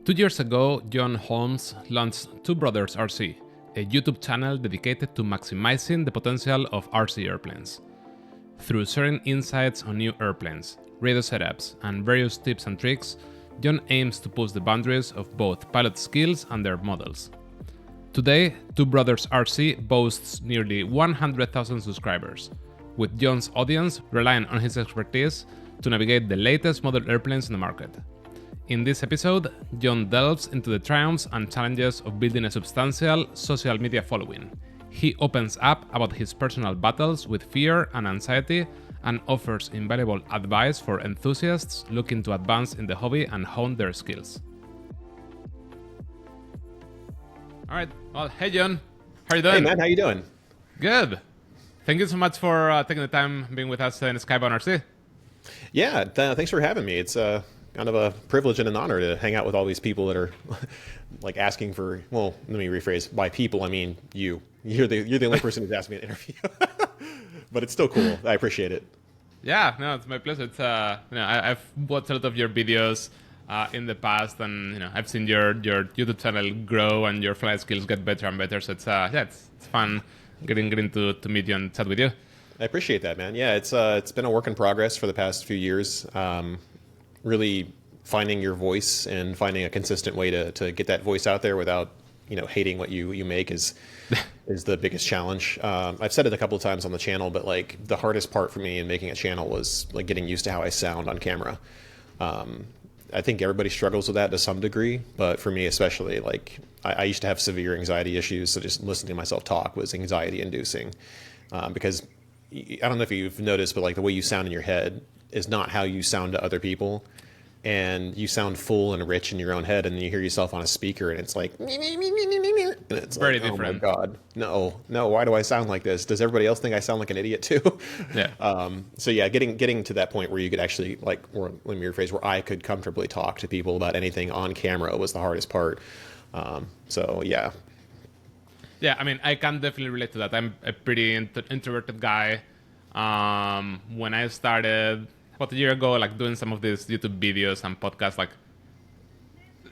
2 years ago, John Holmes launched Two Brothers RC, a YouTube channel dedicated to maximizing the potential of RC airplanes. Through sharing insights on new airplanes, radio setups, and various tips and tricks, John aims to push the boundaries of both pilot skills and their models. Today, Two Brothers RC boasts nearly 100,000 subscribers, with John's audience relying on his expertise to navigate the latest model airplanes in the market. In this episode, John delves into the triumphs and challenges of building a substantial social media following. He opens up about his personal battles with fear and anxiety and offers invaluable advice for enthusiasts looking to advance in the hobby and hone their skills. All right. Well, hey, John. How are you doing? Hey, man. How you doing? Good. Thank you so much for taking the time being with us in Skybound RC. Yeah, thanks for having me. It's kind of a privilege and an honor to hang out with all these people that are like asking for, well, let me rephrase, by people, I mean you. You're the only person who's asked me an interview. But it's still cool. I appreciate it. Yeah, no, it's my pleasure. It's I've watched a lot of your videos in the past, and I've seen your YouTube channel grow and your flight skills get better and better. So it's fun getting to meet you and chat with you. I appreciate that, man. Yeah, it's been a work in progress for the past few years. Really finding your voice and finding a consistent way to get that voice out there without hating what you make is the biggest challenge. I've said it a couple of times on the channel, but like the hardest part for me in making a channel was like getting used to how I sound on camera. I think everybody struggles with that to some degree, but for me especially, like I used to have severe anxiety issues, so just listening to myself talk was anxiety inducing, because I don't know if you've noticed, but like the way you sound in your head is not how you sound to other people. And you sound full and rich in your own head, and then you hear yourself on a speaker, and it's like, and it's very like, different. Oh my God, no, why do I sound like this? Does everybody else think I sound like an idiot too? Yeah. So yeah, getting to that point where you could actually, like, or let me rephrase, where I could comfortably talk to people about anything on camera was the hardest part. So yeah. Yeah, I mean, I can definitely relate to that. I'm a pretty introverted guy. When I started about a year ago, like doing some of these YouTube videos and podcasts, like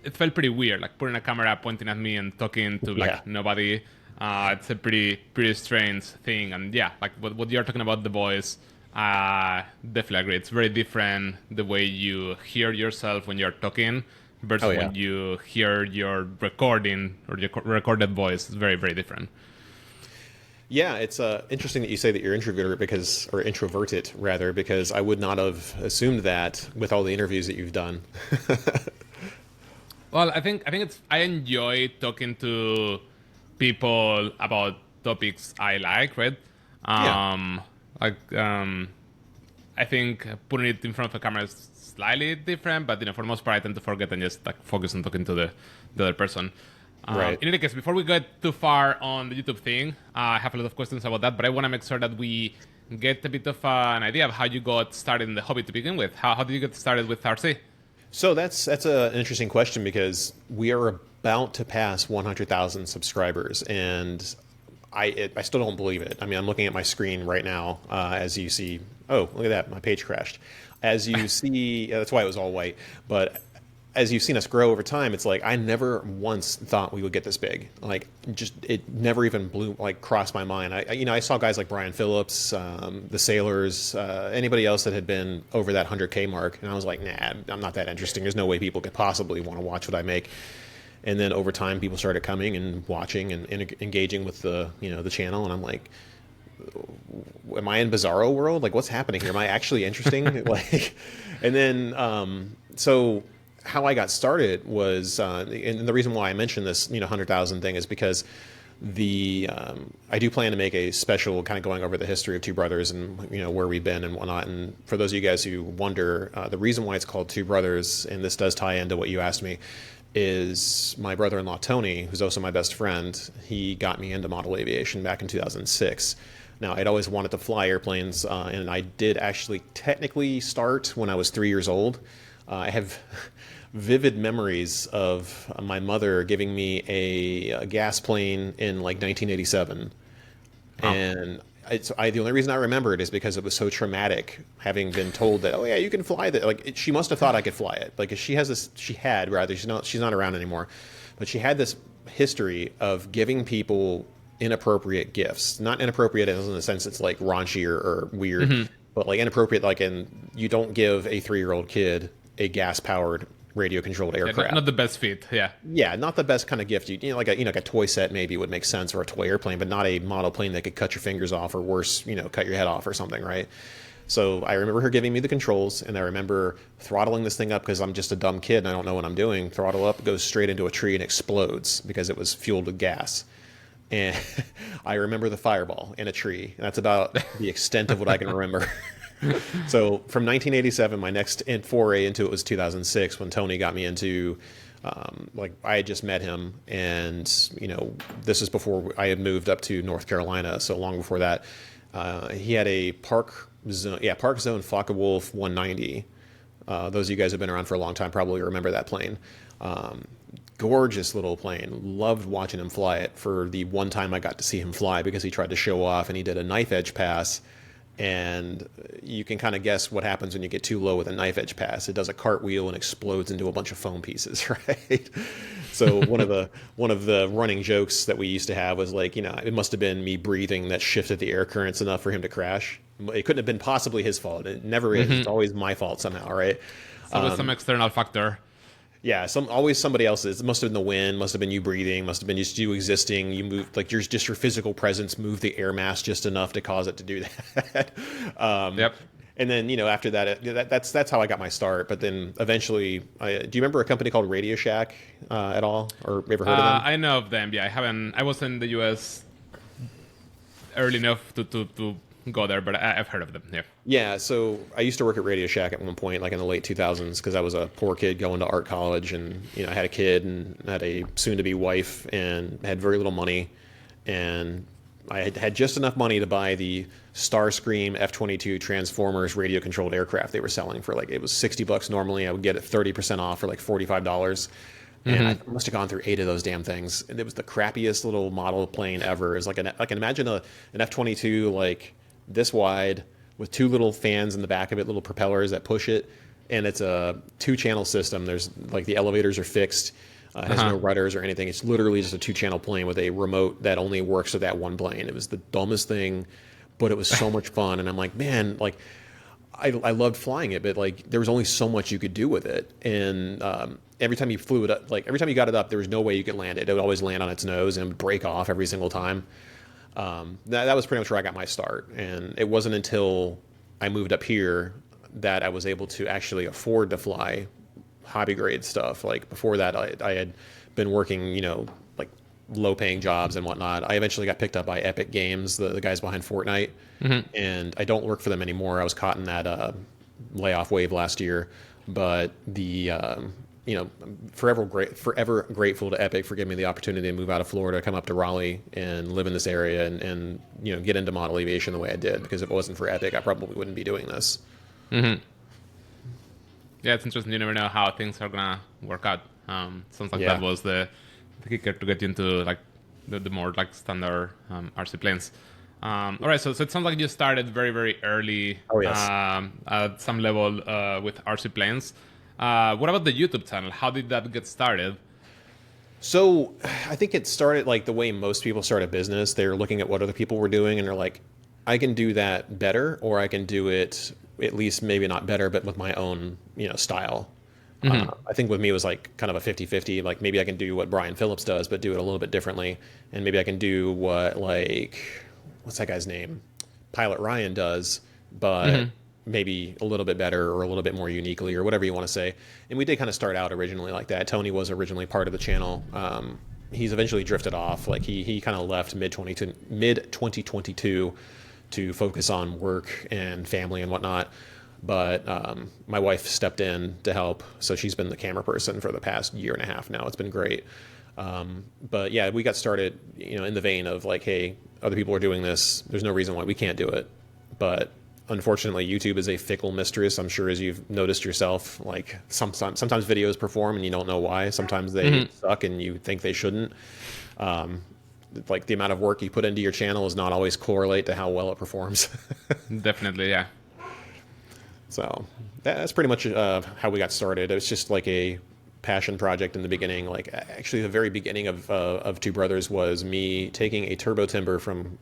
it felt pretty weird, like putting a camera pointing at me and talking to like nobody. It's a pretty strange thing. And yeah, like what you're talking about, the voice, definitely agree. It's very different the way you hear yourself when you're talking versus when you hear your recording or your recorded voice. It's very, very different. Yeah, it's interesting that you say that you're introverted because I would not have assumed that with all the interviews that you've done. Well, I think I enjoy talking to people about topics I like, right? I think putting it in front of a camera is slightly different, but for the most part, I tend to forget and just like focus on talking to the other person. Right. In any case, before we get too far on the YouTube thing, I have a lot of questions about that, but I want to make sure that we get a bit of an idea of how you got started in the hobby to begin with. How did you get started with RC? So that's an interesting question because we are about to pass 100,000 subscribers, and I still don't believe it. I mean, I'm looking at my screen right now as you see. Oh, look at that! My page crashed. As you see, that's why it was all white. But as you've seen us grow over time, it's like I never once thought we would get this big. Like, just it never even crossed my mind. I saw guys like Brian Phillips, the Sailors, anybody else that had been over that 100K mark, and I was like, nah, I'm not that interesting. There's no way people could possibly want to watch what I make. And then over time, people started coming and watching and engaging with the channel, and I'm like, am I in Bizarro world? Like, what's happening here? Am I actually interesting? And then so. How I got started was, and the reason why I mentioned this, 100,000 thing is because I do plan to make a special kind of going over the history of Two Brothers and where we've been and whatnot. And for those of you guys who wonder, the reason why it's called Two Brothers, and this does tie into what you asked me, is my brother-in-law Tony, who's also my best friend. He got me into model aviation back in 2006. Now, I'd always wanted to fly airplanes, and I did actually technically start when I was 3 years old. I have vivid memories of my mother giving me a gas plane in like 1987. And the only reason I remember it is because it was so traumatic, having been told that, oh yeah, you can fly that. Like she must have thought I could fly it. Like she had rather, she's not around anymore, but she had this history of giving people inappropriate gifts. Not inappropriate as in the sense it's like raunchy or weird, but like inappropriate, like you don't give a 3-year-old kid a gas-powered radio-controlled aircraft. Not the best fit, yeah. Yeah, not the best kind of gift. Like a toy set maybe would make sense, or a toy airplane, but not a model plane that could cut your fingers off, or worse, cut your head off or something, right? So I remember her giving me the controls, and I remember throttling this thing up because I'm just a dumb kid and I don't know what I'm doing. Throttle up, goes straight into a tree and explodes because it was fueled with gas. And I remember the fireball in a tree. And that's about the extent of what I can remember. So from 1987, my next foray into it was 2006 when Tony got me into, I had just met him, and this is before I had moved up to North Carolina. So long before that, he had a Park Zone Focke-Wulf 190. Those of you guys who have been around for a long time probably remember that plane. Gorgeous little plane. Loved watching him fly it. For the one time I got to see him fly, because he tried to show off and he did a knife edge pass. And you can kind of guess what happens when you get too low with a knife edge pass. It does a cartwheel and explodes into a bunch of foam pieces, right? So one of the running jokes that we used to have was like, it must have been me breathing that shifted the air currents enough for him to crash. It couldn't have been possibly his fault. It never is. It's always my fault somehow, right? So there's some external factor. Yeah, always somebody else's. It must have been the wind, must have been you breathing, must have been just you existing. You moved, like your physical presence moved the air mass just enough to cause it to do that. Yep. And then after that, that's how I got my start. But then eventually, do you remember a company called RadioShack at all, or ever heard of them? I know of them. Yeah, I haven't. I was in the US early enough to go there, but I've heard of them. Yeah. Yeah. So I used to work at RadioShack at one point, like in the late 2000s, because I was a poor kid going to art college, and I had a kid and had a soon-to-be wife, and had very little money, and I had just enough money to buy the Starscream F-22 Transformers radio-controlled aircraft they were selling for, like, it was $60 normally. I would get it 30% off for like $45. And I must have gone through 8 of those damn things. And it was the crappiest little model plane ever. It's like imagine an F-22 like this wide with 2 little fans in the back of it, little propellers that push it, and it's a 2-channel system. There's like the elevators are fixed. It has no rudders or anything. It's literally just a 2-channel plane with a remote that only works with that one plane. It was the dumbest thing, but it was so much fun. And I'm like, man, like I loved flying it, but like there was only so much you could do with it. And every time you flew it up, like every time you got it up, there was no way you could land it. It would always land on its nose and break off every single time. That was pretty much where I got my start. And it wasn't until I moved up here that I was able to actually afford to fly hobby grade stuff. Like before that, I had been working, like low paying jobs and whatnot. I eventually got picked up by Epic Games, the guys behind Fortnite, and I don't work for them anymore. I was caught in that layoff wave last year, but the forever grateful to Epic for giving me the opportunity to move out of Florida, come up to Raleigh and live in this area, and get into model aviation the way I did, because if it wasn't for Epic, I probably wouldn't be doing this. Yeah, it's interesting. You never know how things are gonna work out. Sounds like that was the kicker to get you into like the more like standard RC planes. All right, so it sounds like you started very, very early. Oh, yes. At some level with RC planes. What about the YouTube channel? How did that get started? So I think it started like the way most people start a business. They're looking at what other people were doing, and they're like, I can do that better, or I can do it at least maybe not better, but with my own, style. I think with me it was like kind of a 50-50. Like maybe I can do what Brian Phillips does, but do it a little bit differently. And maybe I can do what, like, what's that guy's name? Pilot Ryan does, but maybe a little bit better or a little bit more uniquely, or whatever you want to say. And we did kind of start out originally like that. Tony was originally part of the channel. He's eventually drifted off. Like he kind of left mid 2022 to focus on work and family and whatnot. But my wife stepped in to help, so she's been the camera person for the past year and a half now. It's been great. But yeah, we got started, in the vein of like, hey, other people are doing this. There's no reason why we can't do it. But unfortunately, YouTube is a fickle mistress. I'm sure, as you've noticed yourself, like sometimes videos perform and you don't know why. Sometimes they suck and you think they shouldn't. like the amount of work you put into your channel does not always correlate to how well it performs. Definitely, yeah. So that's pretty much how we got started. It was just like a passion project in the beginning. Like actually, the very beginning of Two Brothers was me taking a turbo timber from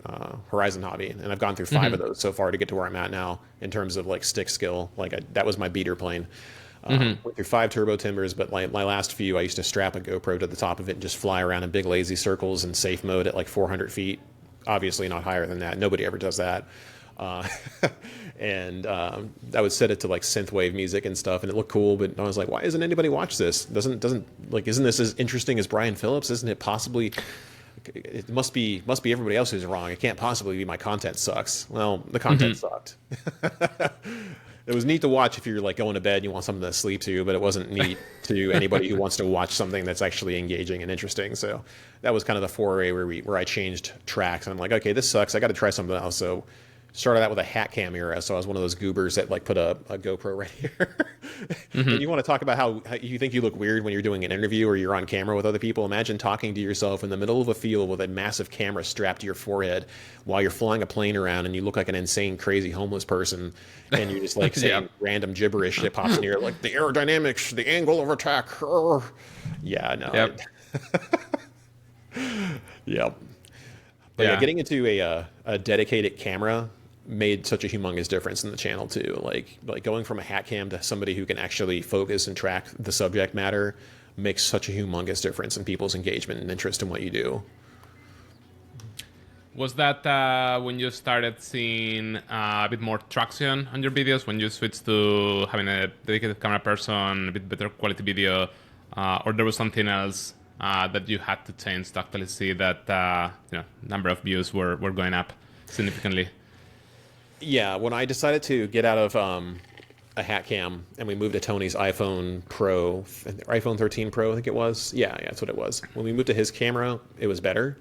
Horizon Hobby, and I've gone through 5 of those so far to get to where I'm at now in terms of like stick skill. Like that was my beater plane. Went through 5 turbo timbers, but my last few, I used to strap a GoPro to the top of it and just fly around in big lazy circles in safe mode at like 400 feet. Obviously not higher than that. Nobody ever does that. And I would set it to like synthwave music and stuff, and it looked cool. But I was like, why isn't anybody watch this? Doesn't like, isn't this as interesting as Brian Phillips? Isn't it possibly? It must be everybody else who's wrong. It can't possibly be my content sucks. Well, the content sucked. It was neat to watch if you're like going to bed and you want something to sleep to, but it wasn't neat to anybody who wants to watch something that's actually engaging and interesting. So that was kind of the foray where I changed tracks. And I'm like, okay, this sucks. I got to try something else. So started out with a hat cam era. So I was one of those goobers that like put a GoPro right here. And you want to talk about how you think you look weird when you're doing an interview or you're on camera with other people. Imagine talking to yourself in the middle of a field with a massive camera strapped to your forehead while you're flying a plane around and you look like an insane, crazy homeless person. And you're just like saying random gibberish that pops in your ear, like the aerodynamics, the angle of attack. Yeah, no. Yep. Yep. But yeah, getting into a dedicated camera made such a humongous difference in the channel too. Like going from a hat cam to somebody who can actually focus and track the subject matter makes such a humongous difference in people's engagement and interest in what you do. Was that when you started seeing a bit more traction on your videos, when you switched to having a dedicated camera person, a bit better quality video, or there was something else that you had to change to actually see that number of views were going up significantly? Yeah, when I decided to get out of a hat cam and we moved to Tony's iPhone Pro, iPhone 13 Pro, I think it was. Yeah, that's what it was. When we moved to his camera, it was better.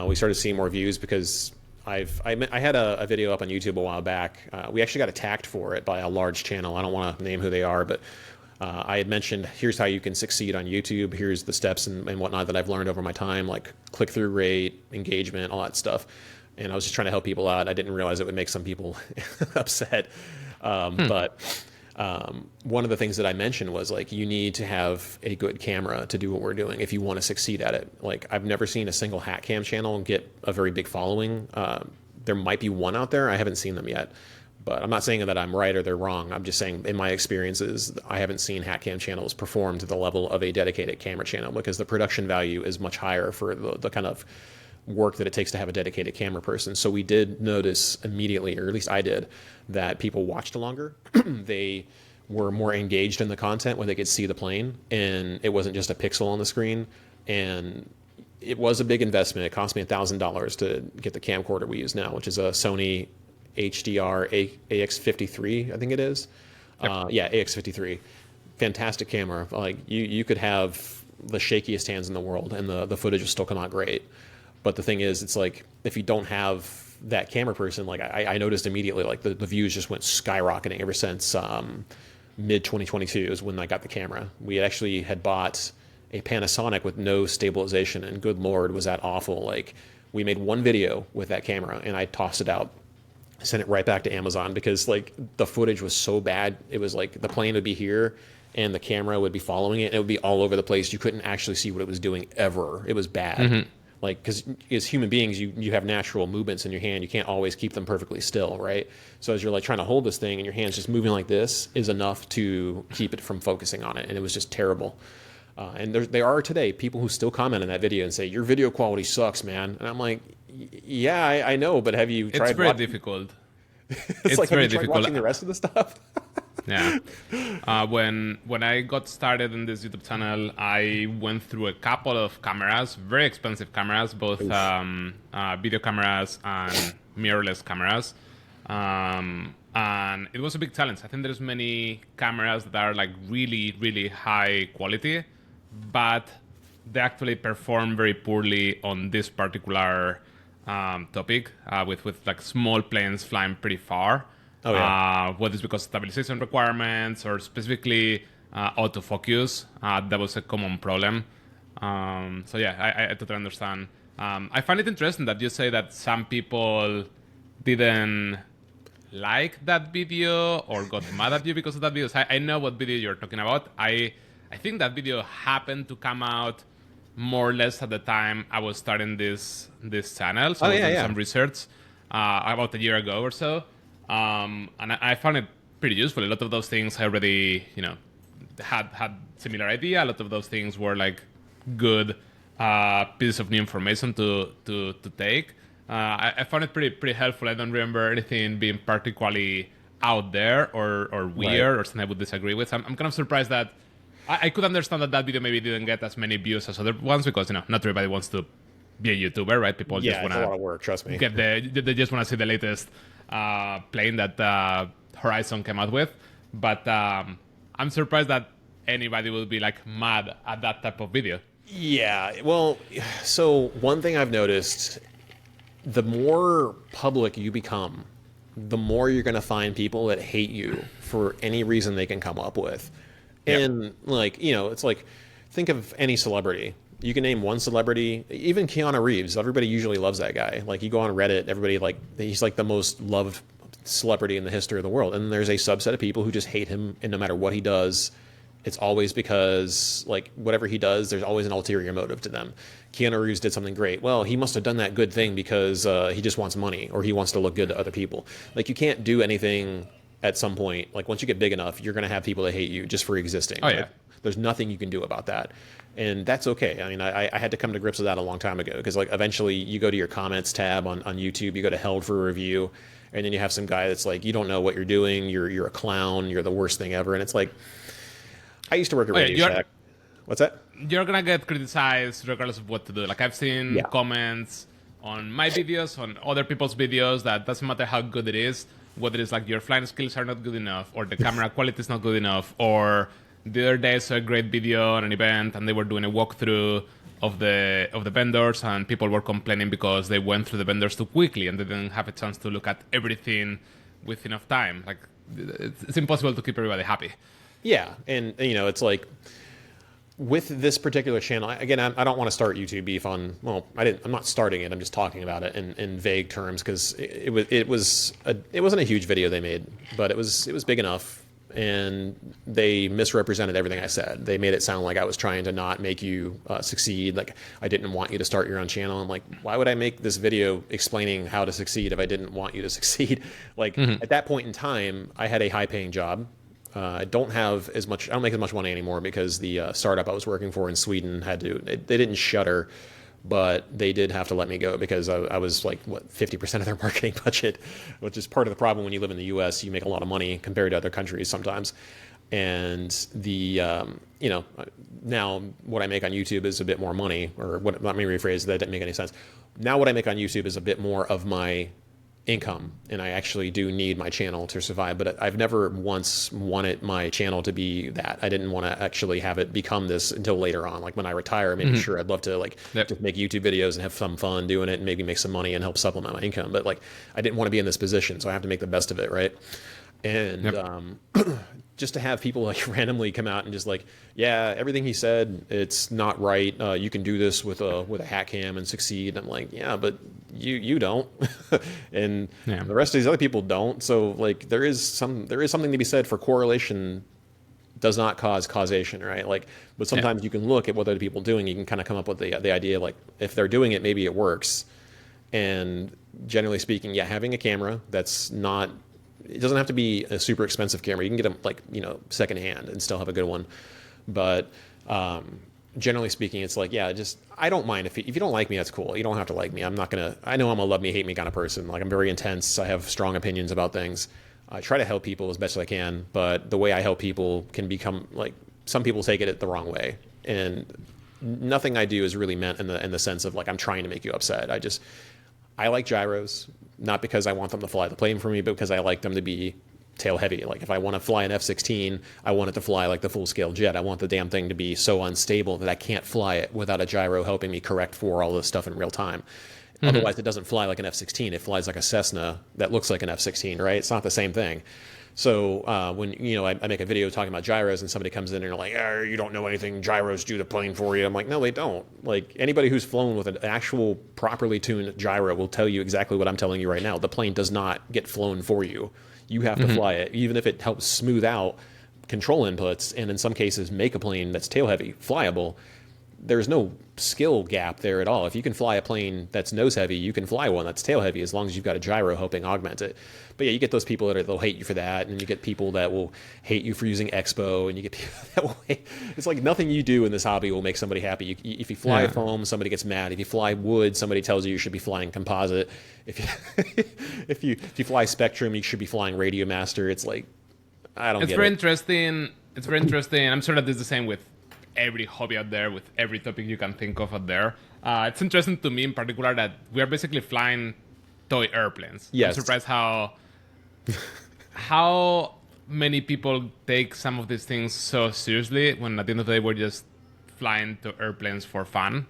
We started seeing more views because I had a video up on YouTube a while back. We actually got attacked for it by a large channel. I don't want to name who they are, but I had mentioned, here's how you can succeed on YouTube. Here's the steps and whatnot that I've learned over my time, like click-through rate, engagement, all that stuff. And I was just trying to help people out. I didn't realize it would make some people upset. But one of the things that I mentioned was like, you need to have a good camera to do what we're doing if you want to succeed at it. Like I've never seen a single hat cam channel get a very big following. There might be one out there. I haven't seen them yet. But I'm not saying that I'm right or they're wrong. I'm just saying in my experiences, I haven't seen hat cam channels perform to the level of a dedicated camera channel because the production value is much higher for the kind of work that it takes to have a dedicated camera person. So we did notice immediately, or at least I did, that people watched longer. They were more engaged in the content when they could see the plane, and it wasn't just a pixel on the screen. And it was a big investment. It cost me $1,000 to get the camcorder we use now, which is a Sony HDR AX53, I think it is. Yep. Yeah, AX53. Fantastic camera. Like you could have the shakiest hands in the world, and the footage will still come out great. But the thing is, it's like, if you don't have that camera person, like I noticed immediately, like the views just went skyrocketing ever since mid 2022 is when I got the camera. We actually had bought a Panasonic with no stabilization, and good Lord, was that awful. Like we made one video with that camera and I tossed it out, sent it right back to Amazon because like the footage was so bad. It was like the plane would be here and the camera would be following it and it would be all over the place. You couldn't actually see what it was doing ever. It was bad. Like, because as human beings, you have natural movements in your hand. You can't always keep them perfectly still, right? So as you're like trying to hold this thing and your hand's just moving like this is enough to keep it from focusing on it. And it was just terrible. And there are today people who still comment on that video and say, your video quality sucks, man. And I'm like, yeah, I know, but have you tried It's very difficult. It's like, have you tried watching the rest of the stuff? Yeah. When I got started in this YouTube channel, I went through a couple of cameras, very expensive cameras, both video cameras and mirrorless cameras. And it was a big challenge. I think there's many cameras that are like really, really high quality, but they actually perform very poorly on this particular topic with like small planes flying pretty far. Oh, yeah. Whether it's because of stabilization requirements or specifically autofocus, that was a common problem. So yeah, I totally understand. I find it interesting that you say that some people didn't like that video or got mad at you because of that video. So I know what video you're talking about. I think that video happened to come out more or less at the time I was starting this channel. So I was doing some research about a year ago or so. And I found it pretty useful. A lot of those things I already, had similar idea. A lot of those things were like good pieces of new information to take. I found it pretty helpful. I don't remember anything being particularly out there or weird or something I would disagree with. So I'm kind of surprised that I could understand that video maybe didn't get as many views as other ones because not everybody wants to be a YouTuber, right? People just want to. It's a lot of work. Trust me. They just want to see the latest plane that Horizon came out with. But I'm surprised that anybody would be like mad at that type of video. Yeah, well, so one thing I've noticed, the more public you become, the more you're going to find people that hate you for any reason they can come up with. Yep. And it's like, think of any celebrity. You can name one celebrity, even Keanu Reeves. Everybody usually loves that guy. Like, you go on Reddit, everybody he's like the most loved celebrity in the history of the world. And there's a subset of people who just hate him, and no matter what he does, it's always because, whatever he does, there's always an ulterior motive to them. Keanu Reeves did something great. Well, he must have done that good thing because he just wants money or he wants to look good to other people. You can't do anything at some point. Once you get big enough, you're going to have people that hate you just for existing. Oh, yeah. There's nothing you can do about that. And that's okay. I mean, I had to come to grips with that a long time ago because, eventually you go to your comments tab on YouTube, you go to Held for a review, and then you have some guy that's like, you don't know what you're doing, you're a clown, you're the worst thing ever. And it's like, I used to work at RadioShack. What's that? You're going to get criticized regardless of what to do. I've seen comments on my videos, on other people's videos, that doesn't matter how good it is, whether it's your flying skills are not good enough, or the camera quality is not good enough, or the other day I saw a great video on an event and they were doing a walkthrough of the vendors, and people were complaining because they went through the vendors too quickly and they didn't have a chance to look at everything with enough time. It's impossible to keep everybody happy. Yeah, and it's like with this particular channel, again, I don't want to start YouTube beef on. Well, I'm not starting it. I'm just talking about it in vague terms because it wasn't a huge video they made, but it was big enough, and they misrepresented everything I said. They made it sound like I was trying to not make you succeed. I didn't want you to start your own channel. I'm like, why would I make this video explaining how to succeed if I didn't want you to succeed? At that point in time, I had a high-paying job. I don't make as much money anymore because the startup I was working for in Sweden they didn't shutter, but they did have to let me go because I was 50% of their marketing budget, which is part of the problem when you live in the US. You make a lot of money compared to other countries sometimes. And now what I make on YouTube is a bit more money, let me rephrase that, didn't make any sense. Now what I make on YouTube is a bit more of my income, and I actually do need my channel to survive, but I've never once wanted my channel to be that. I didn't want to actually have it become this until later on. When I retire, maybe sure, I'd love to just make YouTube videos and have some fun doing it and maybe make some money and help supplement my income. But I didn't want to be in this position, so I have to make the best of it, right? And just to have people randomly come out and just everything he said, it's not right. You can do this with a hack cam and succeed. I'm like, yeah, but you don't, and the rest of these other people don't. So there is something to be said for correlation does not cause causation, right? But sometimes you can look at what other people are doing. You can kind of come up with the idea if they're doing it, maybe it works. And generally speaking, having a camera that's not. It doesn't have to be a super expensive camera. You can get them secondhand and still have a good one. But generally speaking, it's I don't mind if you don't like me, that's cool. You don't have to like me. I know I'm a love me, hate me kind of person. I'm very intense. I have strong opinions about things. I try to help people as best as I can, but the way I help people can become some people take it the wrong way. And nothing I do is really meant in the sense of I'm trying to make you upset. I like gyros. Not because I want them to fly the plane for me, but because I like them to be tail heavy. If I want to fly an F-16, I want it to fly like the full-scale jet. I want the damn thing to be so unstable that I can't fly it without a gyro helping me correct for all this stuff in real time. Otherwise, it doesn't fly like an F-16. It flies like a Cessna that looks like an F-16, right? It's not the same thing. So when I make a video talking about gyros and somebody comes in and they're like, you don't know anything, gyros do the plane for you. I'm like, no, they don't. Like anybody who's flown with an actual properly tuned gyro will tell you exactly what I'm telling you right now. The plane does not get flown for you. You have to fly it, even if it helps smooth out control inputs and in some cases make a plane that's tail heavy flyable. There's no skill gap there at all. If you can fly a plane that's nose heavy, you can fly one that's tail heavy as long as you've got a gyro helping augment it. But yeah, you get those people they'll hate you for that, and you get people that will hate you for using Expo, and you get people that will hate. It's like nothing you do in this hobby will make somebody happy. If you fly foam, somebody gets mad. If you fly wood, somebody tells you should be flying composite. If you if you fly Spectrum, you should be flying Radio Master. It's like I don't get it. It's very interesting. It's very interesting. I'm sure that it's the same with every hobby out there, with every topic you can think of out there. It's interesting to me in particular that we are basically flying toy airplanes. Yes. I'm surprised how many people take some of these things so seriously when at the end of the day we're just flying to airplanes for fun.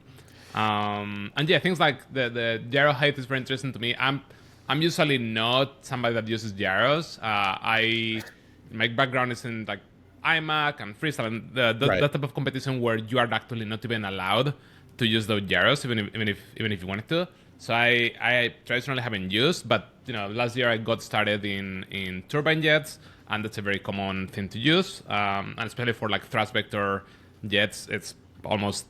And yeah, things like the gyro height is very interesting to me. I'm usually not somebody that uses gyros. My background is in like iMac and freestyle and that type of competition where you are actually not even allowed to use those gyros, even if you wanted to. So I traditionally haven't used, but last year I got started in turbine jets, and that's a very common thing to use, and especially for like thrust vector jets, it's almost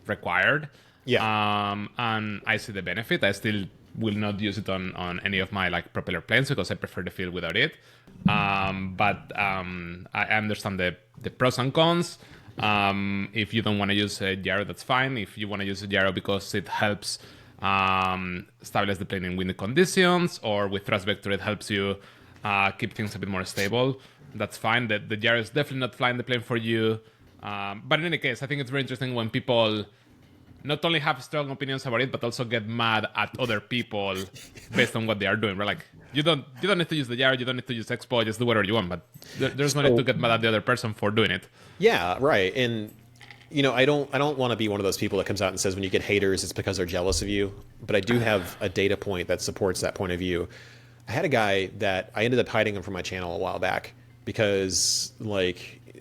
required. Yeah. And I see the benefit. I still will not use it on any of my like propeller planes because I prefer the feel without it. But I understand the pros and cons. If you don't want to use a gyro, that's fine. If you want to use a gyro because it helps stabilize the plane in windy conditions, or with thrust vector it helps you keep things a bit more stable, that's fine. The gyro is definitely not flying the plane for you. But in any case, I think it's very interesting when people not only have strong opinions about it, but also get mad at other people based on what they are doing. We're like, you don't need to use the gyro, you don't need to use Expo, just do whatever you want. But there's no need to get mad at the other person for doing it. Yeah, right. And I don't want to be one of those people that comes out and says when you get haters, it's because they're jealous of you. But I do have a data point that supports that point of view. I had a guy that I ended up hiding him from my channel a while back because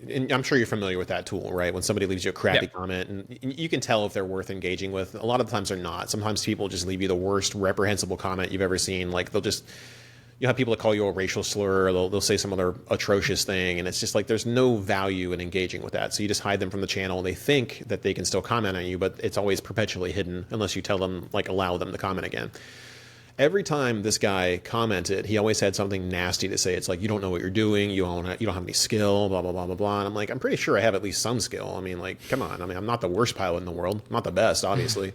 and I'm sure you're familiar with that tool, right? When somebody leaves you a crappy comment, and you can tell if they're worth engaging with. A lot of the times they're not. Sometimes people just leave you the worst reprehensible comment you've ever seen. Like you'll have people that call you a racial slur, or they'll say some other atrocious thing, and it's just like there's no value in engaging with that. So you just hide them from the channel. They think that they can still comment on you, but it's always perpetually hidden unless you tell them, allow them to comment again. Every time this guy commented, he always had something nasty to say. It's like, you don't know what you're doing, you don't have any skill, blah, blah, blah, blah, blah. And I'm like, I'm pretty sure I have at least some skill. I mean, come on. I mean, I'm not the worst pilot in the world. I'm not the best, obviously.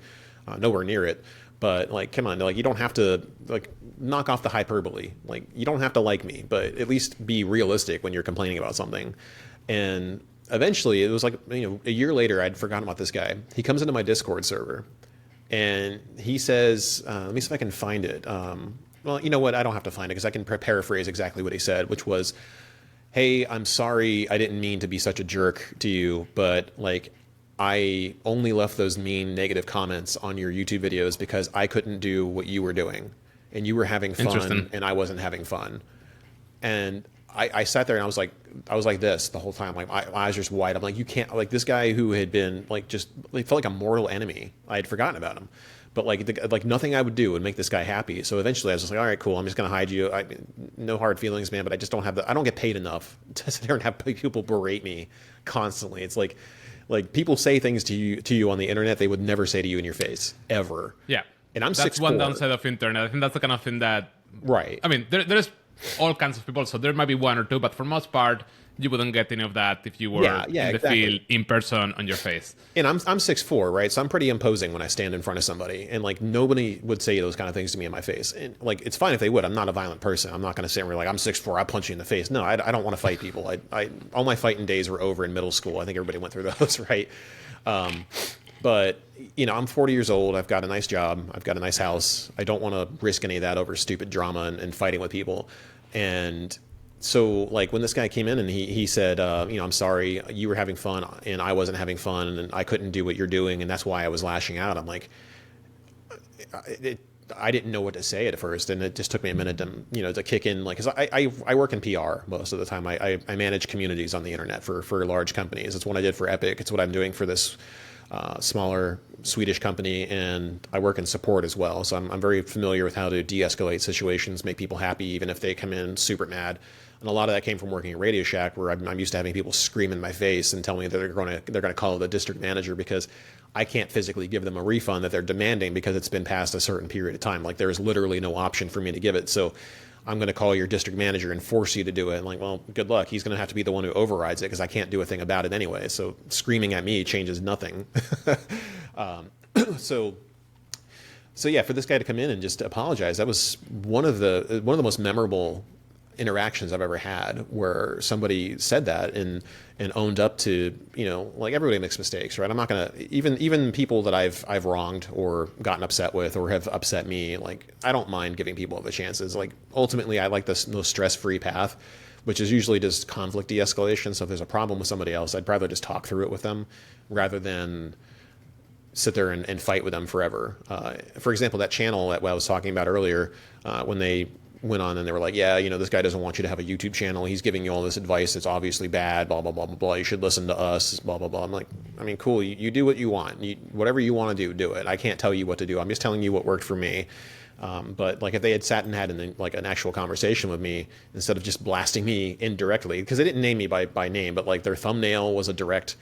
Nowhere near it. But, come on. You don't have to, knock off the hyperbole. You don't have to like me, but at least be realistic when you're complaining about something. And eventually, it was a year later, I'd forgotten about this guy. He comes into my Discord server. And he says, let me see if I can find it. Well, you know what? I don't have to find it because I can paraphrase exactly what he said, which was, hey, I'm sorry. I didn't mean to be such a jerk to you, but I only left those mean negative comments on your YouTube videos because I couldn't do what you were doing, and you were having fun and I wasn't having fun. And I sat there and I was like this the whole time. My eyes are just wide. I'm like, you can't, this guy who had been felt like a mortal enemy. I had forgotten about him, but nothing I would do would make this guy happy. So eventually I was just like, all right, cool. I'm just going to hide you. No hard feelings, man, but I just don't I don't get paid enough to sit there and have people berate me constantly. It's like people say things to you on the internet they would never say to you in your face ever. Yeah. And I'm 6'4". That's one downside of internet. I think that's the kind of thing that, right. I mean, there's all kinds of people, so there might be one or two, but for most part, you wouldn't get any of that if you were in the field in person on your face. And I'm 6'4", right? So I'm pretty imposing when I stand in front of somebody, and nobody would say those kind of things to me in my face. And it's fine if they would. I'm not a violent person. I'm not going to sit and I'm 6'4", I'll punch you in the face. No, I don't want to fight people. All my fighting days were over in middle school. I think everybody went through those, right? But I'm 40 years old. I've got a nice job. I've got a nice house. I don't want to risk any of that over stupid drama and fighting with people. And so when this guy came in and he said, I'm sorry, you were having fun and I wasn't having fun and I couldn't do what you're doing, and that's why I was lashing out. I'm like, I didn't know what to say at first, and it just took me a minute to kick in. Like, 'cause I work in PR most of the time. I manage communities on the internet for large companies. It's what I did for Epic. It's what I'm doing for this smaller Swedish company, and I work in support as well. So I'm very familiar with how to de-escalate situations, make people happy, even if they come in super mad. And a lot of that came from working at RadioShack, where I'm used to having people scream in my face and tell me that they're going to call the district manager because I can't physically give them a refund that they're demanding because it's been past a certain period of time. Like, there's literally no option for me to give it. So I'm going to call your district manager and force you to do it. And like, well, good luck. He's going to have to be the one who overrides it because I can't do a thing about it anyway. So screaming at me changes nothing. So yeah, for this guy to come in and just apologize, that was one of the most memorable interactions I've ever had, where somebody said that and owned up to, like, everybody makes mistakes, right? I'm not gonna, even people that I've wronged or gotten upset with or have upset me, like, I don't mind giving people other chances. Like, ultimately, I like this most stress-free path, which is usually just conflict de-escalation. So if there's a problem with somebody else, I'd rather just talk through it with them rather than sit there and fight with them forever. For example, that channel that I was talking about earlier, when they went on and they were like, yeah, this guy doesn't want you to have a YouTube channel. He's giving you all this advice that's obviously bad, blah, blah, blah, blah, blah. You should listen to us, blah, blah, blah. I'm like, I mean, cool. You do what you want. Whatever you want to do it. I can't tell you what to do. I'm just telling you what worked for me. But like, if they had sat and had an actual conversation with me instead of just blasting me indirectly, because they didn't name me by name, but like, their thumbnail was a direct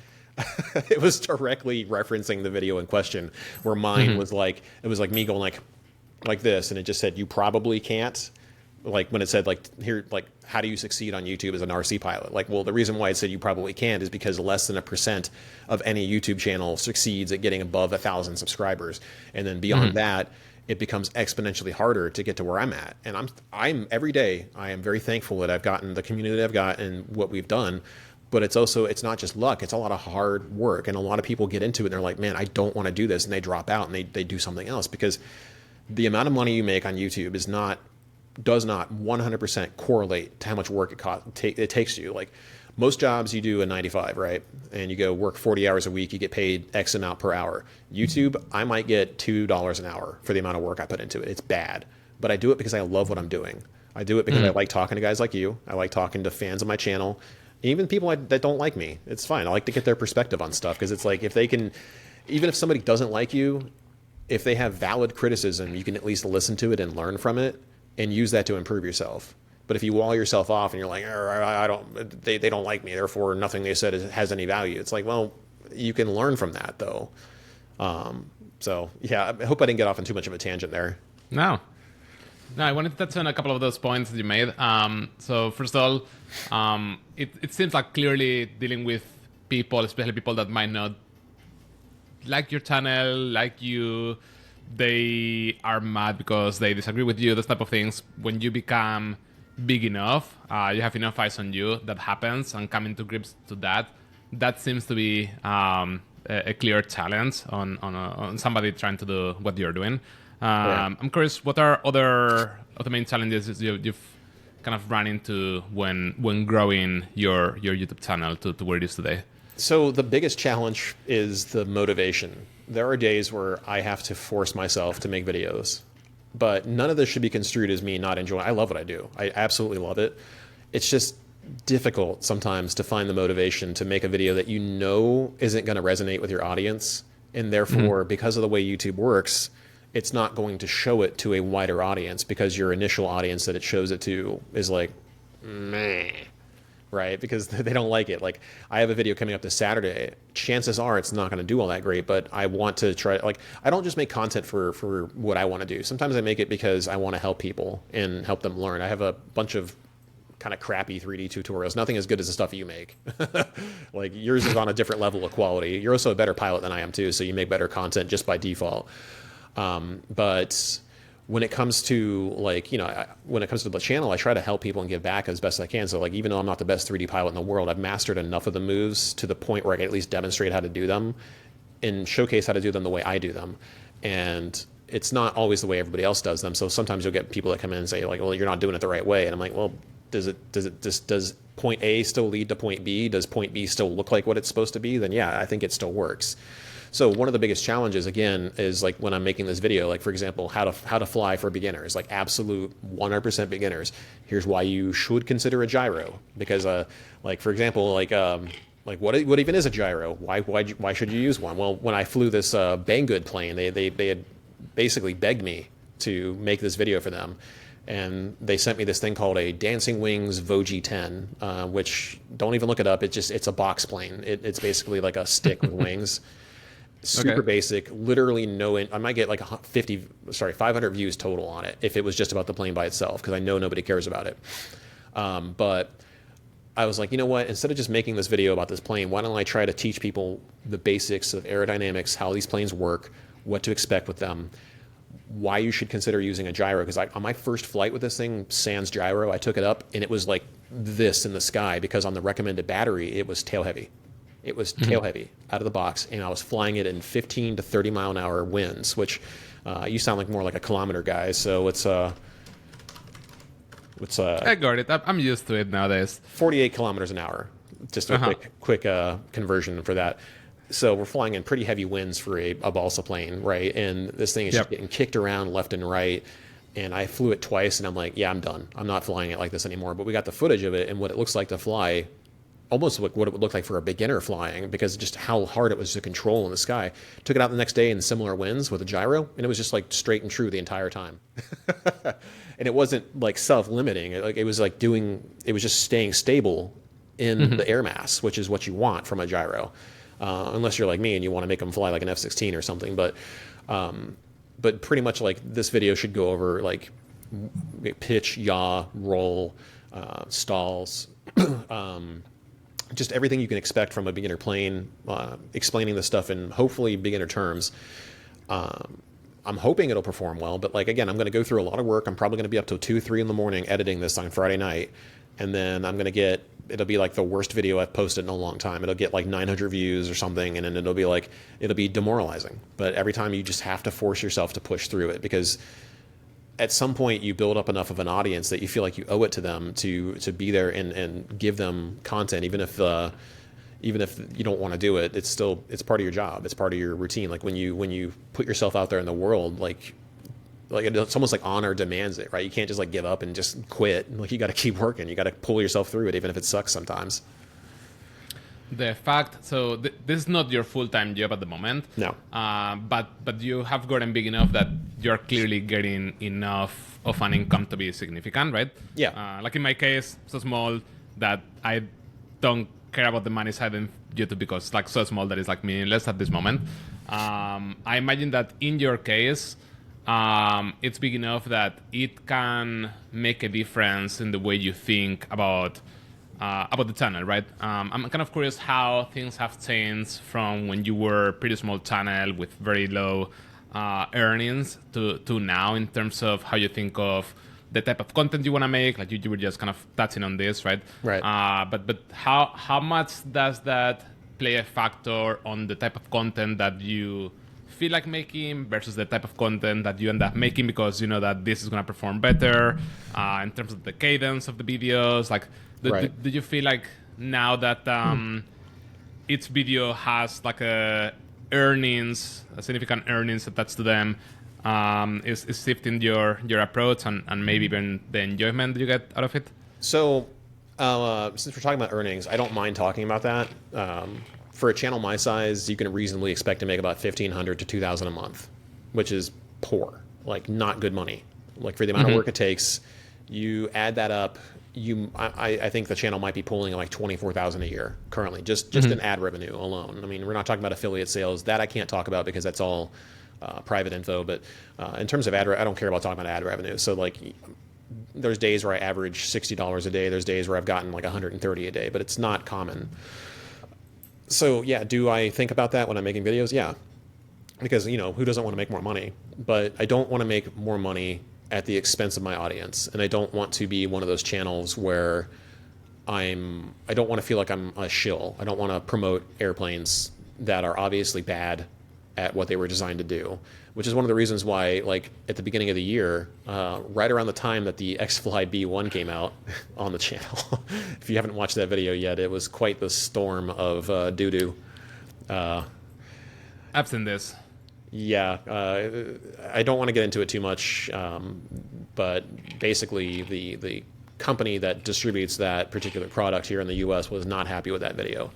it was directly referencing the video in question, where mine was like, it was like me going like this, and it just said, you probably can't. Like, when it said, like, here, like, how do you succeed on YouTube as an RC pilot? Like, well, the reason why it said you probably can't is because less than 1% of any YouTube channel succeeds at getting above 1,000 subscribers. And then beyond that, it becomes exponentially harder to get to where I'm at. And I'm every day, I am very thankful that I've gotten the community that I've got and what we've done. But it's not just luck. It's a lot of hard work. And a lot of people get into it and they're like, man, I don't want to do this. And they drop out and they do something else, because the amount of money you make on YouTube does not 100% correlate to how much work it takes you. Like, most jobs, you do a 9 to 5, right? And you go work 40 hours a week, you get paid X amount per hour. YouTube, I might get $2 an hour for the amount of work I put into it. It's bad, but I do it because I love what I'm doing. I do it because I like talking to guys like you. I like talking to fans of my channel, even people that don't like me. It's fine. I like to get their perspective on stuff, because it's like, if they can, even if somebody doesn't like you, if they have valid criticism, you can at least listen to it and learn from it and use that to improve yourself. But if you wall yourself off and you're like, they don't like me, therefore nothing they said has any value. It's like, well, you can learn from that though. So yeah, I hope I didn't get off on too much of a tangent there. No, I wanted to touch on a couple of those points that you made. So first of all, it seems like clearly dealing with people, especially people that might not like your channel, like you, they are mad because they disagree with you, those type of things. When you become big enough, you have enough eyes on you, that happens, and coming to grips to that seems to be a clear challenge on somebody trying to do what you're doing. I'm curious, what are other of the main challenges you've kind of run into when growing your YouTube channel to where it is today? So the biggest challenge is the motivation. There are days where I have to force myself to make videos, but none of this should be construed as me not enjoying. I love what I do. I absolutely love it. It's just difficult sometimes to find the motivation to make a video that isn't going to resonate with your audience. And therefore, because of the way YouTube works, it's not going to show it to a wider audience, because your initial audience that it shows it to is like, meh. Right? Because they don't like it. Like, I have a video coming up this Saturday. Chances are it's not going to do all that great, but I want to try. Like, I don't just make content for what I want to do. Sometimes I make it because I want to help people and help them learn. I have a bunch of kind of crappy 3D tutorials. Nothing as good as the stuff you make. Like, yours is on a different level of quality. You're also a better pilot than I am too, so you make better content just by default. But when it comes to when it comes to the channel, I try to help people and give back as best I can. So like, even though I'm not the best 3D pilot in the world, I've mastered enough of the moves to the point where I can at least demonstrate how to do them and showcase how to do them the way I do them. And it's not always the way everybody else does them. So sometimes you'll get people that come in and say like, well, you're not doing it the right way. And I'm like, well, does point A still lead to point B? Does point B still look like what it's supposed to be? Then yeah, I think it still works. So one of the biggest challenges, again, is like when I'm making this video, like for example, how to fly for beginners, like absolute 100% beginners. Here's why you should consider a gyro, because like for example, like what even is a gyro? Why should you use one? Well, when I flew this Banggood plane, they had basically begged me to make this video for them. And they sent me this thing called a Dancing Wings Vogie 10, which, don't even look it up. It's a box plane. It's basically like a stick with wings. Super basic. Literally I might get like 500 views total on it if it was just about the plane by itself, because I know nobody cares about it. But I was like, you know what? Instead of just making this video about this plane, why don't I try to teach people the basics of aerodynamics, how these planes work, what to expect with them, why you should consider using a gyro. Because on my first flight with this thing, sans gyro, I took it up and it was like this in the sky, because on the recommended battery, it was tail heavy. It was tail heavy out of the box, and I was flying it in 15 to 30 mile an hour winds, which you sound like more like a kilometer guy. So it's I got it. I'm used to it nowadays. 48 kilometers an hour. Just a quick conversion for that. So we're flying in pretty heavy winds for a balsa plane, right? And this thing is just getting kicked around left and right. And I flew it twice, and I'm like, yeah, I'm done. I'm not flying it like this anymore. But we got the footage of it and what it looks like to fly, almost like what it would look like for a beginner flying, because just how hard it was to control in the sky. Took it out the next day in similar winds with a gyro, and it was just like straight and true the entire time. And it wasn't like self-limiting. It was just staying stable in the air mass, which is what you want from a gyro. Unless you're like me and you want to make them fly like an F-16 or something. But pretty much like this video should go over like pitch, yaw, roll, stalls, just everything you can expect from a beginner plane, explaining the stuff in hopefully beginner terms. I'm hoping it'll perform well, but like, again, I'm going to go through a lot of work. I'm probably going to be up till 2, 3 in the morning editing this on Friday night. And then it'll be like the worst video I've posted in a long time. It'll get like 900 views or something. And then it'll be demoralizing. But every time you just have to force yourself to push through it, because at some point you build up enough of an audience that you feel like you owe it to them to be there and give them content, even if you don't want to do it. It's part of your job. It's part of your routine. Like when you put yourself out there in the world, like it's almost like honor demands it, right? You can't just like give up and just quit. Like you got to keep working. You got to pull yourself through it, even if it sucks sometimes. So this is not your full-time job at the moment. No. But you have gotten big enough that you're clearly getting enough of an income to be significant, right? Yeah. Like in my case, so small that I don't care about the money side in YouTube, because it's like so small that it's like meaningless at this moment. I imagine that in your case, it's big enough that it can make a difference in the way you think about the channel, right? I'm kind of curious how things have changed from when you were a pretty small channel with very low earnings to now, in terms of how you think of the type of content you want to make. Like you were just kind of touching on this, right? Right. But how much does that play a factor on the type of content that you feel like making versus the type of content that you end up making, because you know that this is going to perform better in terms of the cadence of the videos? Like, do you feel like now that each video has like a significant earnings attached to them, is shifting your approach and maybe even the enjoyment that you get out of it? So since we're talking about earnings, I don't mind talking about that. For a channel my size, you can reasonably expect to make about $1,500 to $2,000 a month, which is poor, like not good money. Like for the amount of work it takes, you add that up, I think the channel might be pulling like $24,000 a year currently, just in ad revenue alone. I mean, we're not talking about affiliate sales. That I can't talk about because that's all private info. But in terms of I don't care about talking about ad revenue. So like, there's days where I average $60 a day. There's days where I've gotten like $130 a day, but it's not common. So yeah, do I think about that when I'm making videos? Yeah, because who doesn't want to make more money? But I don't want to make more money at the expense of my audience, and I don't want to be one of those channels where I don't want to feel like I'm a shill. I don't want to promote airplanes that are obviously bad at what they were designed to do, which is one of the reasons why, like at the beginning of the year, right around the time that the X-Fly B1 came out on the channel, if you haven't watched that video yet, it was quite the storm of doo-doo. I've seen this. Yeah, I don't want to get into it too much, but basically the company that distributes that particular product here in the U.S. was not happy with that video.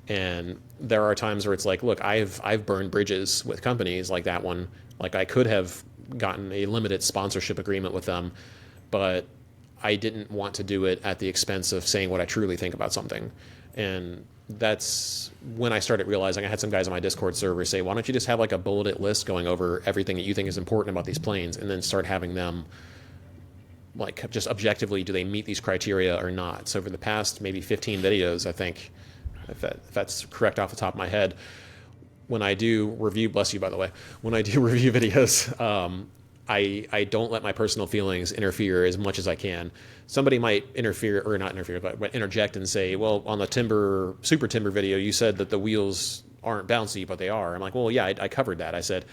And there are times where it's like, look, I've burned bridges with companies like that one. Like I could have gotten a limited sponsorship agreement with them, but I didn't want to do it at the expense of saying what I truly think about something. And that's when I started realizing I had some guys on my Discord server say, why don't you just have like a bulleted list going over everything that you think is important about these planes, and then start having them like just objectively, do they meet these criteria or not? So for the past maybe 15 videos, I think, if that's correct off the top of my head, when I do review, bless you by the way, when I do review videos, I don't let my personal feelings interfere as much as I can. Somebody might interfere, or not interfere, but interject and say, well, on the Super Timber video, you said that the wheels aren't bouncy, but they are. I'm like, well, yeah, I covered that. I said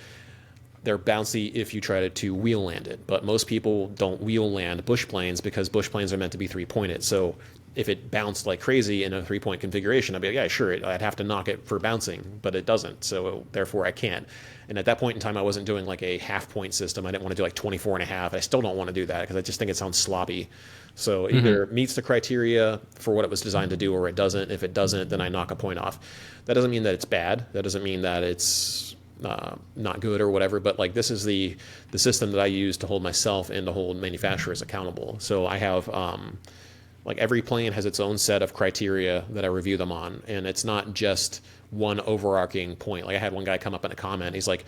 they're bouncy if you try to wheel land it, but most people don't wheel land bush planes because bush planes are meant to be three-pointed. So if it bounced like crazy in a three-point configuration, I'd be like, yeah, sure, I'd have to knock it for bouncing, but it doesn't, so therefore I can't. And at that point in time, I wasn't doing like a half-point system. I didn't want to do like 24 and a half. I still don't want to do that because I just think it sounds sloppy. So either it meets the criteria for what it was designed to do, or it doesn't. If it doesn't, then I knock a point off. That doesn't mean that it's bad. That doesn't mean that it's not good or whatever, but like this is the system that I use to hold myself and to hold manufacturers accountable. So I have like every plane has its own set of criteria that I review them on, and it's not just one overarching point. Like I had one guy come up in a comment, he's like,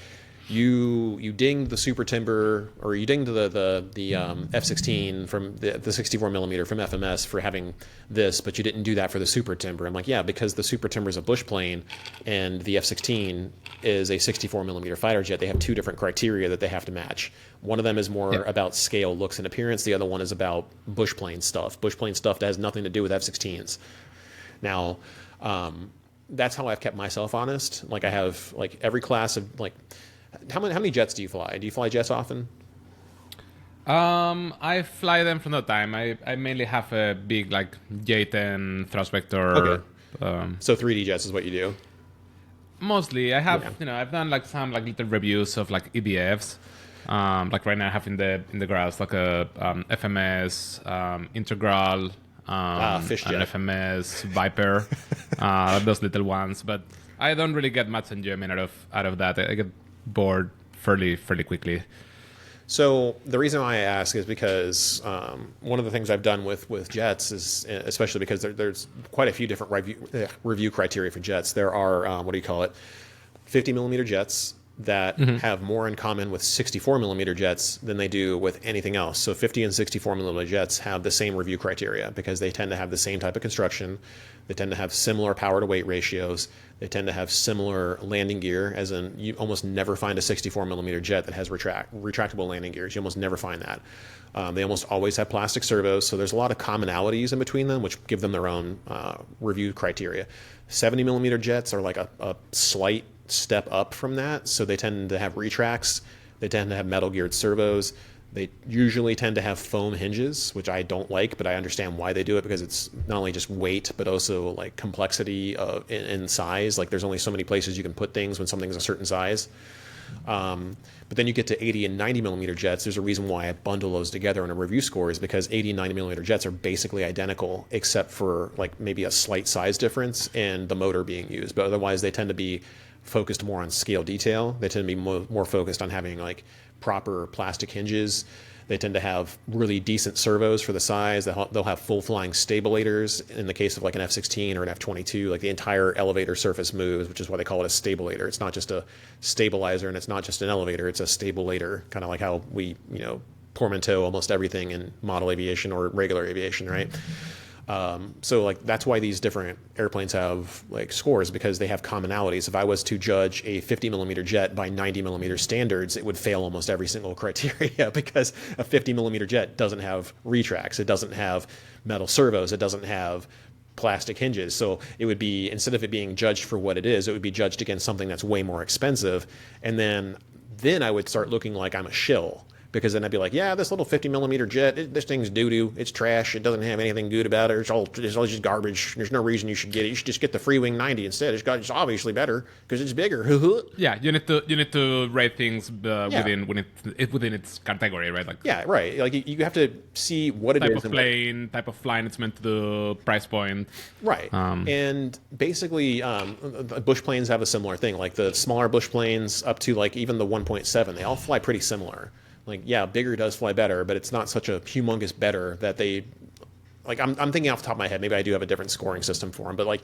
you dinged the Super Timber, or you dinged the F-16 from the 64 millimeter from FMS for having this, but you didn't do that for the Super Timber. I'm like, yeah, because the Super Timber is a bush plane and the F-16 is a 64 millimeter fighter jet. They have two different criteria that they have to match. One of them is more about scale, looks, and appearance. The other one is about bush plane stuff. Bush plane stuff that has nothing to do with F-16s. Now, that's how I've kept myself honest. Like I have like every class of like, how many jets do you fly? Do you fly jets often? I fly them from the time. I mainly have a big like J10 thrust vector. Okay. So 3D jets is what you do? Mostly. I have, I've done like some like little reviews of like EBFs. Like right now I have in the garage like a FMS Integral, fish jet. an FMS Viper, those little ones. But I don't really get much enjoyment out of that. I get bored fairly quickly. So the reason why I ask is because one of the things I've done with jets is, especially because there's quite a few different review criteria for jets. There are, 50 millimeter jets that have more in common with 64 millimeter jets than they do with anything else. So 50 and 64 millimeter jets have the same review criteria because they tend to have the same type of construction. They tend to have similar power to weight ratios. They tend to have similar landing gear, as in you almost never find a 64 millimeter jet that has retractable landing gears. You almost never find that. They almost always have plastic servos, so there's a lot of commonalities in between them, which give them their own review criteria. 70 millimeter jets are like a slight step up from that, so they tend to have retracts. They tend to have metal geared servos. They usually tend to have foam hinges, which I don't like, but I understand why they do it, because it's not only just weight, but also like complexity in size. Like there's only so many places you can put things when something's a certain size. But then you get to 80 and 90 millimeter jets. There's a reason why I bundle those together in a review score, is because 80 and 90 millimeter jets are basically identical, except for like maybe a slight size difference and the motor being used. But otherwise, they tend to be focused more on scale detail. They tend to be more focused on having like proper plastic hinges. They tend to have really decent servos for the size. They'll have full flying stabilators. In the case of like an F-16 or an F-22, like the entire elevator surface moves, which is why they call it a stabilator. It's not just a stabilizer, and it's not just an elevator. It's a stabilator, kind of like how we, portmanteau almost everything in model aviation or regular aviation, right? So like that's why these different airplanes have like scores, because they have commonalities. If I was to judge a 50 millimeter jet by 90 millimeter standards, it would fail almost every single criteria, because a 50 millimeter jet doesn't have retracts, it doesn't have metal servos, it doesn't have plastic hinges. So it would be, instead of it being judged for what it is, it would be judged against something that's way more expensive. And then I would start looking like I'm a shill because then I'd be like, yeah, this little 50 millimeter jet, this thing's doo-doo. It's trash. It doesn't have anything good about it. It's all just garbage. There's no reason you should get it. You should just get the Freewing 90 instead. It's obviously better because it's bigger. Yeah, you need to rate things within its category, right? Like yeah, right. Like you have to see what it type is. Of plane, type of flying it's meant to do, price point. Right. And basically, bush planes have a similar thing. Like the smaller bush planes up to like even the 1.7, they all fly pretty similar. Like, yeah, bigger does fly better, but it's not such a humongous better that they... Like, I'm thinking off the top of my head, maybe I do have a different scoring system for them, but like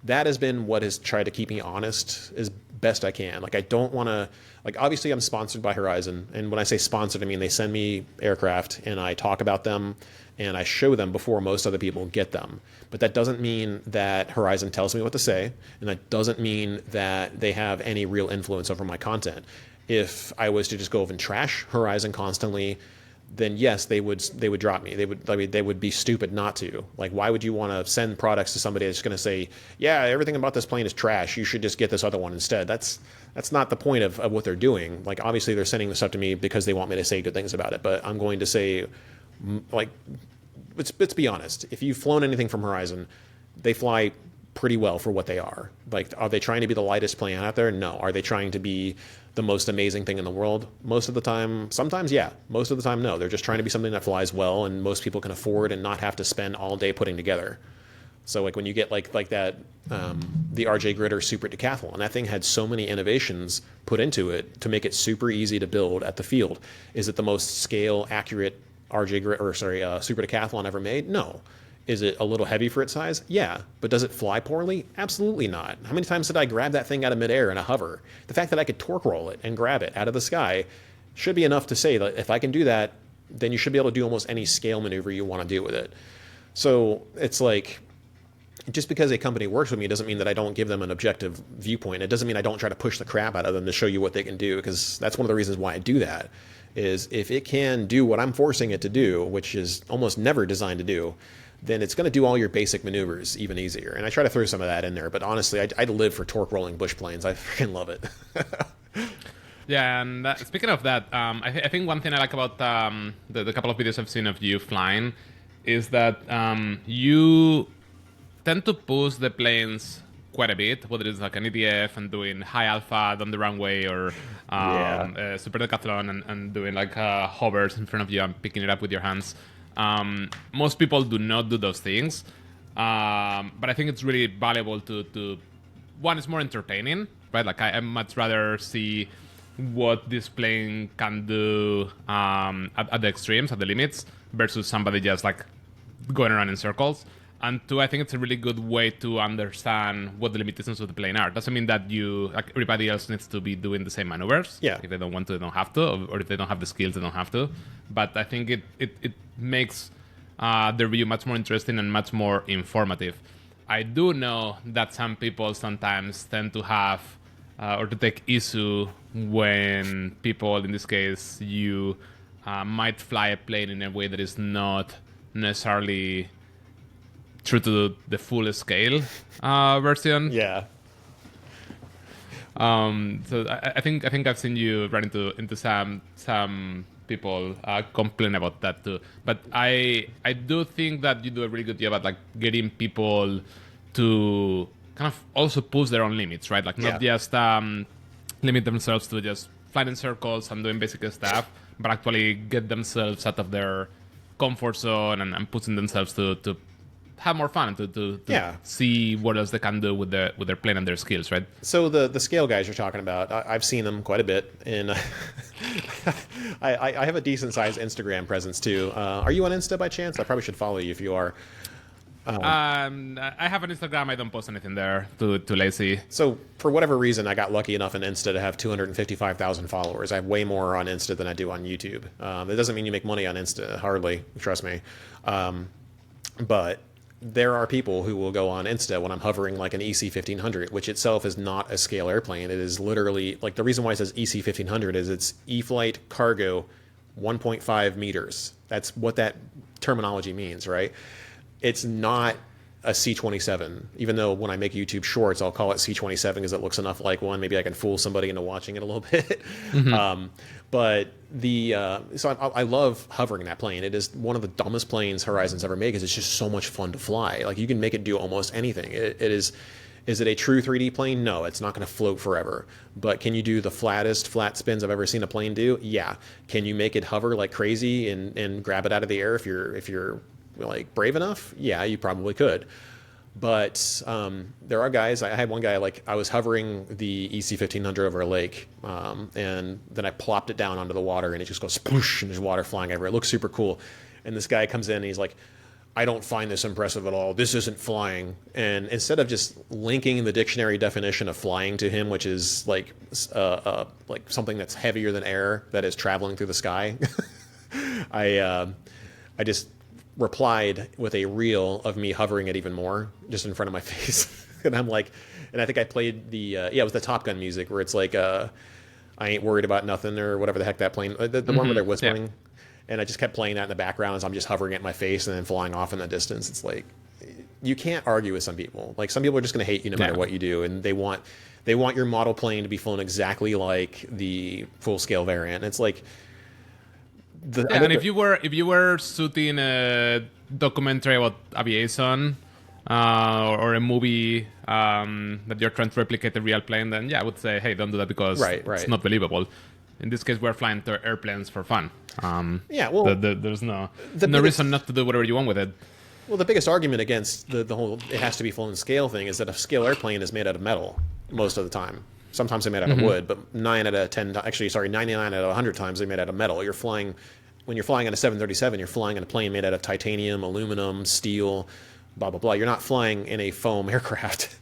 that has been what has tried to keep me honest as best I can. Like, I don't want to... Like, obviously, I'm sponsored by Horizon, and when I say sponsored, I mean they send me aircraft, and I talk about them, and I show them before most other people get them. But that doesn't mean that Horizon tells me what to say, and that doesn't mean that they have any real influence over my content. If I was to just go over and trash Horizon constantly, then yes, they would drop me. They would be stupid not to. Like, why would you want to send products to somebody that's going to say, yeah, everything about this plane is trash. You should just get this other one instead. That's not the point of what they're doing. Like, obviously they're sending this up to me because they want me to say good things about it. But I'm going to say, like, let's be honest. If you've flown anything from Horizon, they fly pretty well for what they are. Like, are they trying to be the lightest plane out there? No. Are they trying to be the most amazing thing in the world? Most of the time, sometimes, yeah. Most of the time, no. They're just trying to be something that flies well and most people can afford and not have to spend all day putting together. So, like, when you get like that, the RJ Gritter Super Decathlon, that thing had so many innovations put into it to make it super easy to build at the field. Is it the most scale accurate Super Decathlon ever made? No. Is it a little heavy for its size? Yeah. But does it fly poorly? Absolutely not. How many times did I grab that thing out of midair in a hover? The fact that I could torque roll it and grab it out of the sky should be enough to say that if I can do that, then you should be able to do almost any scale maneuver you want to do with it. So it's like, just because a company works with me doesn't mean that I don't give them an objective viewpoint. It doesn't mean I don't try to push the crap out of them to show you what they can do, because that's one of the reasons why I do that, is if it can do what I'm forcing it to do, which is almost never designed to do, then it's going to do all your basic maneuvers even easier. And I try to throw some of that in there. But honestly, I live for torque rolling bush planes. I freaking love it. Yeah, and speaking of that, I think one thing I like about the couple of videos I've seen of you flying is that you tend to push the planes quite a bit, whether it's like an EDF and doing high alpha down the runway, or Super Decathlon and doing like hovers in front of you and picking it up with your hands. Most people do not do those things, but I think it's really valuable to one, it's more entertaining, right? Like I much rather see what this plane can do at the extremes, at the limits, versus somebody just like going around in circles. And two, I think it's a really good way to understand what the limitations of the plane are. Doesn't mean that everybody else needs to be doing the same maneuvers. Yeah. If they don't want to, they don't have to. Or if they don't have the skills, they don't have to. But I think it makes the review much more interesting and much more informative. I do know that some people sometimes tend to have or to take issue when people, in this case, you might fly a plane in a way that is not necessarily true to the full scale version. Yeah. So I think I've seen you run into some people complain about that too. But I do think that you do a really good job at like getting people to kind of also push their own limits, right? Like not just limit themselves to just flying in circles and doing basic stuff, but actually get themselves out of their comfort zone and pushing themselves to have more fun, to see what else they can do with their plane and their skills, right? So the scale guys you're talking about, I've seen them quite a bit, and I have a decent sized Instagram presence too. Are you on Insta by chance? I probably should follow you if you are. I have an Instagram. I don't post anything there. Too lazy. So for whatever reason, I got lucky enough in Insta to have 255,000 followers. I have way more on Insta than I do on YouTube. That doesn't mean you make money on Insta, hardly. Trust me. But there are people who will go on Insta when I'm hovering like an EC-1500, which itself is not a scale airplane. It is literally, like, the reason why it says EC-1500 is it's E-Flight Cargo 1.5 meters. That's what that terminology means, right? It's not a C-27, even though when I make YouTube shorts, I'll call it C-27 because it looks enough like one. Maybe I can fool somebody into watching it a little bit. But I love hovering that plane. It is one of the dumbest planes Horizon's ever made because it's just so much fun to fly. Like you can make it do almost anything. It is it a true 3D plane? No, it's not going to float forever. But can you do the flattest flat spins I've ever seen a plane do? Yeah. Can you make it hover like crazy and grab it out of the air if you're like brave enough? Yeah, you probably could. But there are guys. I had one guy, like I was hovering the EC-1500 over a lake, and then I plopped it down onto the water, and it just goes sploosh, and there's water flying everywhere. It looks super cool. And this guy comes in, and he's like, I don't find this impressive at all. This isn't flying. And instead of just linking the dictionary definition of flying to him, which is like something that's heavier than air that is traveling through the sky, I just replied with a reel of me hovering it even more just in front of my face. And I'm like, and I think I played it was the Top Gun music where it's like, I ain't worried about nothing or whatever the heck that plane, the one where they're whistling. Yeah. And I just kept playing that in the background as I'm just hovering at my face and then flying off in the distance. It's like, you can't argue with some people. Like some people are just going to hate you no matter what you do. And they want your model plane to be flown exactly like the full scale variant. And it's like, and if you were shooting a documentary about aviation or a movie that you're trying to replicate a real plane, then I would say, hey, don't do that because it's not believable. In this case, we're flying airplanes for fun. There's no reason not to do whatever you want with it. Well, the biggest argument against the whole it has to be flown in scale thing is that a scale airplane is made out of metal most of the time. Sometimes they're made out of wood, but 99 out of 100 times they're made out of metal. When you're flying on a 737, you're flying on a plane made out of titanium, aluminum, steel, blah, blah, blah. You're not flying in a foam aircraft.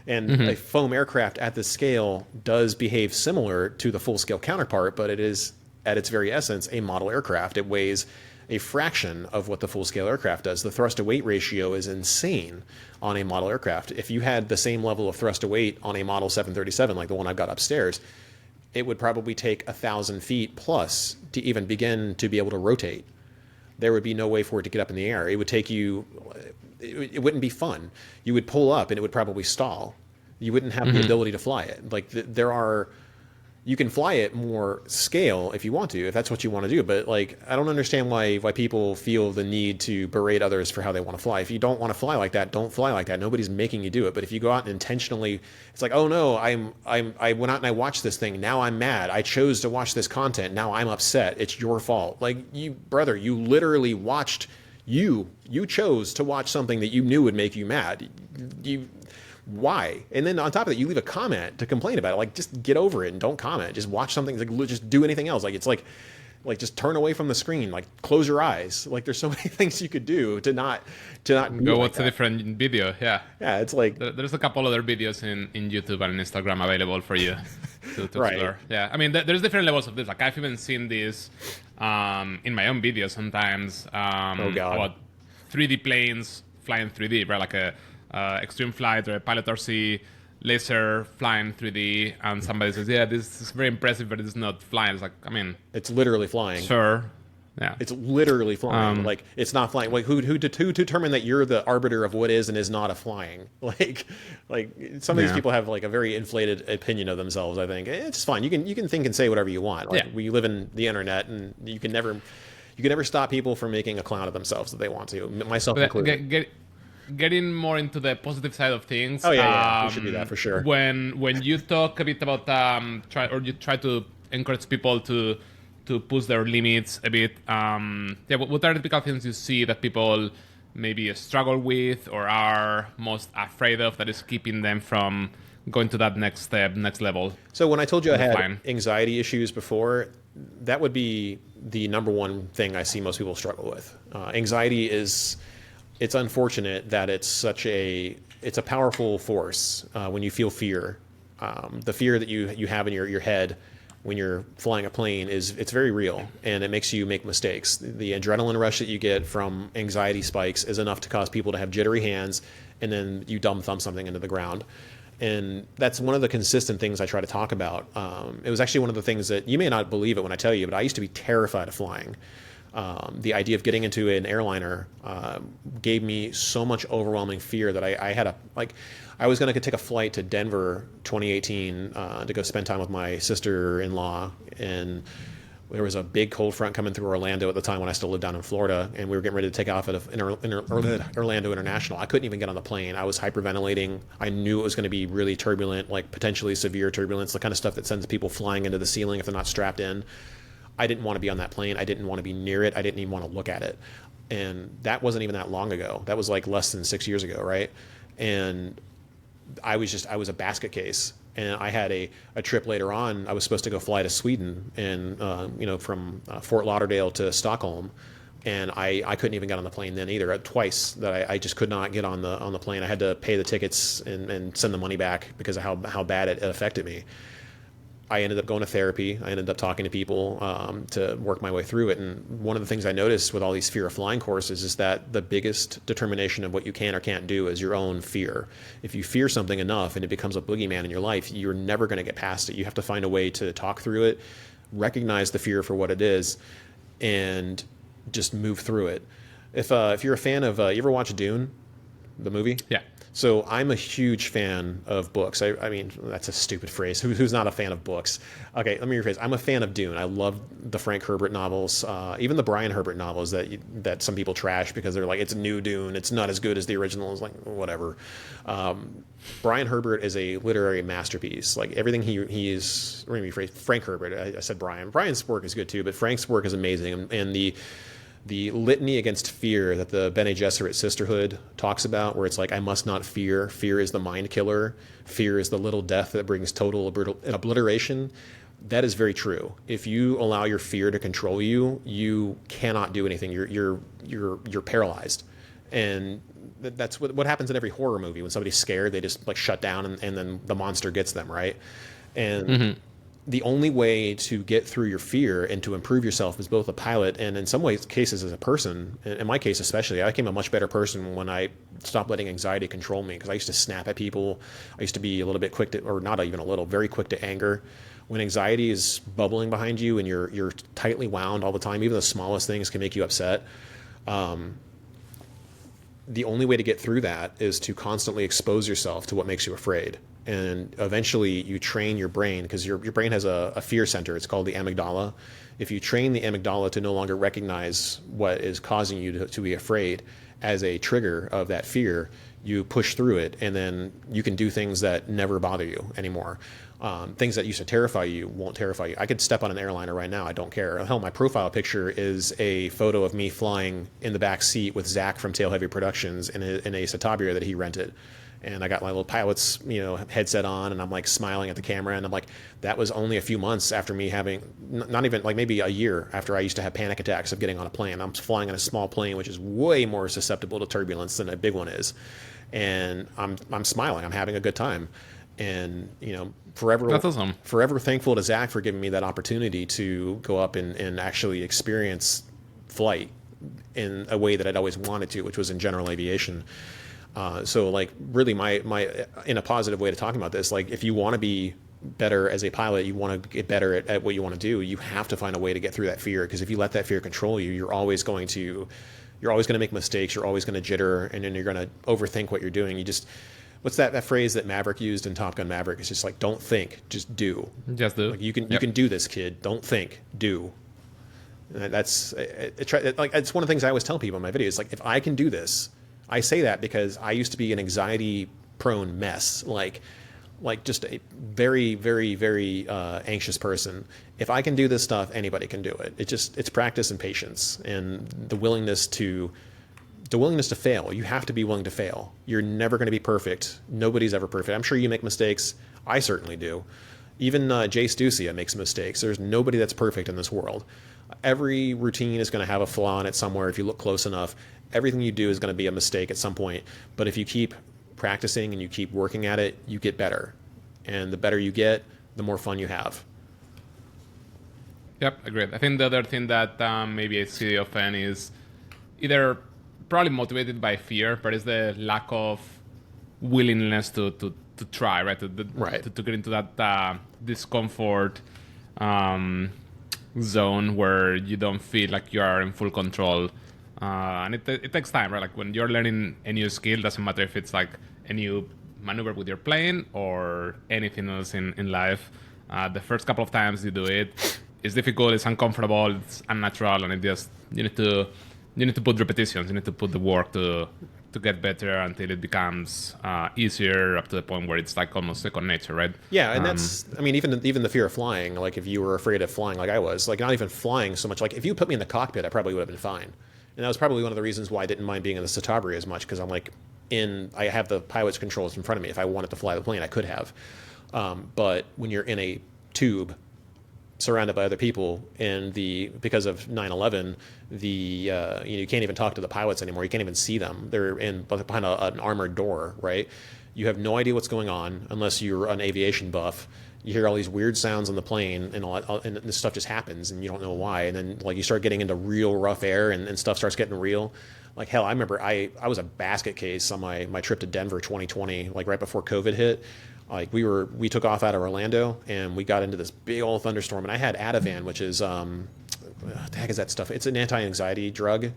And a foam aircraft at this scale does behave similar to the full-scale counterpart, but it is, at its very essence, a model aircraft. It weighs a fraction of what the full-scale aircraft does. The thrust-to-weight ratio is insane on a model aircraft. If you had the same level of thrust-to-weight on a model 737, like the one I've got upstairs, it would probably take 1,000 feet plus to even begin to be able to rotate. There would be no way for it to get up in the air. It would take you... It wouldn't be fun. You would pull up and it would probably stall. You wouldn't have the ability to fly it. Like you can fly it more scale if you want to, if that's what you want to do. But like, I don't understand why people feel the need to berate others for how they want to fly. If you don't want to fly like that, don't fly like that. Nobody's making you do it. But if you go out and intentionally, it's like, oh no, I went out and I watched this thing. Now I'm mad. I chose to watch this content. Now I'm upset. It's your fault. Like you literally watched. You chose to watch something that you knew would make you mad. Why? And then on top of that, you leave a comment to complain about it. Like, just get over it and don't comment. Just watch something. Like, just do anything else. Like, it's like just turn away from the screen. Like, close your eyes. Like, there's so many things you could do to not go watch a different video. Yeah. Yeah, it's like there's a couple other videos in YouTube and Instagram available for you to explore. Yeah, I mean, there's different levels of this. Like, I've even seen this in my own videos sometimes. About 3D planes flying 3D, right? Like a extreme flight or a pilot RC laser flying 3D, and somebody says, yeah, this is very impressive, but it's not flying. It's like, I mean, it's literally flying. Sure. Yeah. It's literally flying. Like, it's not flying. Like, who determined that you're the arbiter of what is and is not a flying? Like some of these people have like a very inflated opinion of themselves. I think it's fine. You can think and say whatever you want. Like, we live in the internet, and you can never stop people from making a clown of themselves if they want to, myself included. Getting more into the positive side of things. Oh yeah, we should do that for sure. When you talk a bit about you try to encourage people to push their limits a bit. What are the typical things you see that people maybe struggle with or are most afraid of that is keeping them from going to that next step, next level? So when I told you I had anxiety issues before, that would be the number one thing I see most people struggle with. Anxiety is. It's unfortunate that it's a powerful force when you feel fear. The fear that you have in your head when you're flying a plane it's very real, and it makes you make mistakes. The adrenaline rush that you get from anxiety spikes is enough to cause people to have jittery hands, and then you dumb thumb something into the ground. And that's one of the consistent things I try to talk about. It was actually one of the things that you may not believe it when I tell you, but I used to be terrified of flying. The idea of getting into an airliner gave me so much overwhelming fear that I had I was going to take a flight to Denver 2018 to go spend time with my sister-in-law, and there was a big cold front coming through Orlando at the time when I still lived down in Florida, and we were getting ready to take off at Orlando International. I couldn't even get on the plane. I was hyperventilating. I knew it was going to be really turbulent, like potentially severe turbulence, the kind of stuff that sends people flying into the ceiling if they're not strapped in. I didn't want to be on that plane. I didn't want to be near it. I didn't even want to look at it. And that wasn't even that long ago. That was like less than 6 years ago, right? And I was a basket case. And I had a trip later on. I was supposed to go fly to Sweden and, from Fort Lauderdale to Stockholm. And I couldn't even get on the plane then either. Twice that I just could not get on the plane. I had to pay the tickets and send the money back because of how bad it affected me. I ended up going to therapy. I ended up talking to people to work my way through it. And one of the things I noticed with all these fear of flying courses is that the biggest determination of what you can or can't do is your own fear. If you fear something enough and it becomes a boogeyman in your life, you're never going to get past it. You have to find a way to talk through it, recognize the fear for what it is, and just move through it. If you're a fan of, you ever watch Dune, the movie? Yeah. So I'm a huge fan of books. I mean, that's a stupid phrase. Who's not a fan of books? Okay, let me rephrase. I'm a fan of Dune. I love the Frank Herbert novels, even the Brian Herbert novels that some people trash because they're like, it's new Dune. It's not as good as the original. It's like, whatever. Brian Herbert is a literary masterpiece. Like everything he is, let me rephrase, Frank Herbert. I said Brian. Brian's work is good too, but Frank's work is amazing. And the litany against fear that the Bene Gesserit sisterhood talks about, where it's like, I must not fear. Fear is the mind killer. Fear is the little death that brings total obliteration. That is very true. If you allow your fear to control you, you cannot do anything. You're paralyzed. And that's what happens in every horror movie. When somebody's scared, they just like shut down and then the monster gets them, right? And the only way to get through your fear and to improve yourself as both a pilot and in some cases as a person, in my case especially, I became a much better person when I stopped letting anxiety control me, because I used to snap at people. I used to be a little bit quick to, or not even a little, very quick to anger. When anxiety is bubbling behind you and you're tightly wound all the time, even the smallest things can make you upset. The only way to get through that is to constantly expose yourself to what makes you afraid. And eventually you train your brain, because your brain has a fear center. It's called the amygdala. If you train the amygdala to no longer recognize what is causing you to be afraid as a trigger of that fear, you push through it, and then you can do things that never bother you anymore. Things that used to terrify you won't terrify you. I could step on an airliner right now. I don't care. Hell, my profile picture is a photo of me flying in the back seat with Zach from Tail Heavy Productions in a Citabria that he rented. And I got my little pilot's, headset on, and I'm like smiling at the camera. And I'm like, that was only a few months after me having, not even like maybe a year after I used to have panic attacks of getting on a plane. I'm flying on a small plane, which is way more susceptible to turbulence than a big one is. And I'm smiling. I'm having a good time. And, forever, that's awesome. Forever thankful to Zach for giving me that opportunity to go up and actually experience flight in a way that I'd always wanted to, which was in general aviation. So like really my in a positive way to talking about this, like if you want to be better as a pilot, you want to get better at what you want to do, you have to find a way to get through that fear. Because if you let that fear control you, you're always going to make mistakes. You're always going to jitter, and then you're going to overthink what you're doing. What's that phrase that Maverick used in Top Gun Maverick? It's just like, don't think, just do. Just do. Like you can do this, kid. Don't think, do. And it's one of the things I always tell people in my videos. Like, if I can do this, I say that because I used to be an anxiety-prone mess, like just a very, very, very anxious person. If I can do this stuff, anybody can do it. It's practice and patience and the willingness to fail. You have to be willing to fail. You're never going to be perfect. Nobody's ever perfect. I'm sure you make mistakes. I certainly do. Even Jay Stucia makes mistakes. There's nobody that's perfect in this world. Every routine is going to have a flaw in it somewhere if you look close enough. Everything you do is going to be a mistake at some point. But if you keep practicing and you keep working at it, you get better. And the better you get, the more fun you have. Yep, agreed. I think the other thing that maybe I see often is either probably motivated by fear, but it's the lack of willingness to try, right? To get into that discomfort. zone where you don't feel like you are in full control. And it takes time, right? Like when you're learning a new skill, doesn't matter if it's like a new maneuver with your plane or anything else in life. The first couple of times you do it, it's difficult, it's uncomfortable, it's unnatural, and you need to put repetitions, you need to put the work to get better until it becomes easier up to the point where it's like almost second nature, right? Yeah, and that's, I mean, even the fear of flying, like if you were afraid of flying like I was, like not even flying so much, like if you put me in the cockpit, I probably would have been fine. And that was probably one of the reasons why I didn't mind being in the Citabria as much, because I'm like, I have the pilot's controls in front of me. If I wanted to fly the plane, I could have. But when you're in a tube surrounded by other people, and because of 9/11, you can't even talk to the pilots anymore. You can't even see them. They're behind an armored door, right? You have no idea what's going on unless you're an aviation buff. You hear all these weird sounds on the plane, and this stuff just happens, and you don't know why. And then like you start getting into real rough air, and stuff starts getting real. Like hell, I remember I was a basket case on my trip to Denver 2020, like right before COVID hit. Like we took off out of Orlando, and we got into this big old thunderstorm, and I had Ativan, which is what the heck is that stuff? It's an anti-anxiety drug.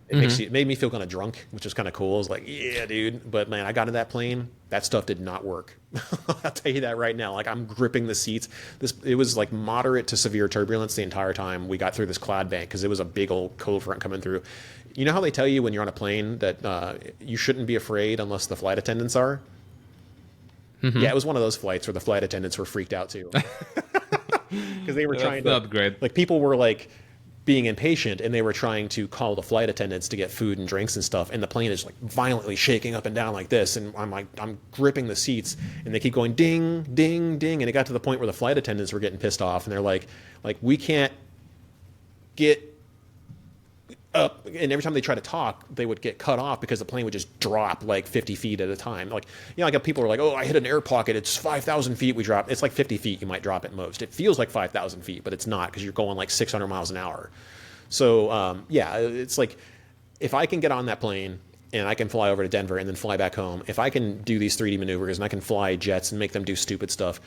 It made me feel kind of drunk, which was kind of cool. I was like, yeah, dude. But man, I got in that plane. That stuff did not work. I'll tell you that right now. Like I'm gripping the seats. It was like moderate to severe turbulence the entire time we got through this cloud bank, because it was a big old cold front coming through. You know how they tell you when you're on a plane that you shouldn't be afraid unless the flight attendants are? Yeah, it was one of those flights where the flight attendants were freaked out too, because they were trying to. Not great. Like people were like being impatient, and they were trying to call the flight attendants to get food and drinks and stuff, and the plane is like violently shaking up and down like this, and I'm gripping the seats, and they keep going ding, ding, ding, and it got to the point where the flight attendants were getting pissed off, and they're like we can't get up, and every time they try to talk, they would get cut off because the plane would just drop like 50 feet at a time. Like, like people are like, oh, I hit an air pocket, it's 5,000 feet we drop. It's like 50 feet you might drop at most. It feels like 5,000 feet, but it's not, because you're going like 600 miles an hour. So yeah, it's like if I can get on that plane and I can fly over to Denver and then fly back home, if I can do these 3D maneuvers and I can fly jets and make them do stupid stuff,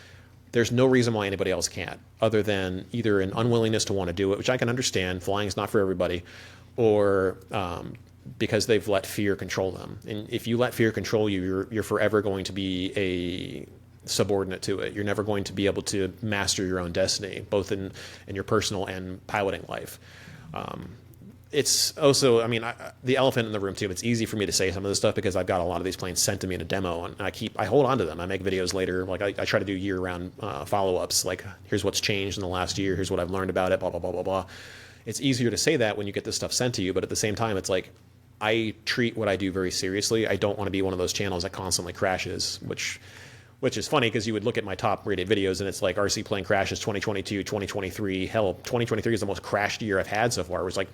there's no reason why anybody else can't, other than either an unwillingness to want to do it, which I can understand. Flying is not for everybody. Or because they've let fear control them. And if you let fear control you, you're forever going to be a subordinate to it. You're never going to be able to master your own destiny, both in your personal and piloting life. It's also, I mean, the elephant in the room too. It's easy for me to say some of this stuff because I've got a lot of these planes sent to me in a demo, and I hold on to them. I make videos later. Like I try to do year-round follow-ups. Like, here's what's changed in the last year. Here's what I've learned about it. Blah blah blah blah blah. It's easier to say that when you get this stuff sent to you, but at the same time, it's like I treat what I do very seriously. I don't want to be one of those channels that constantly crashes, which is funny because you would look at my top rated videos and it's like RC plane crashes 2022, 2023. Hell, 2023 is the most crashed year I've had so far. It was like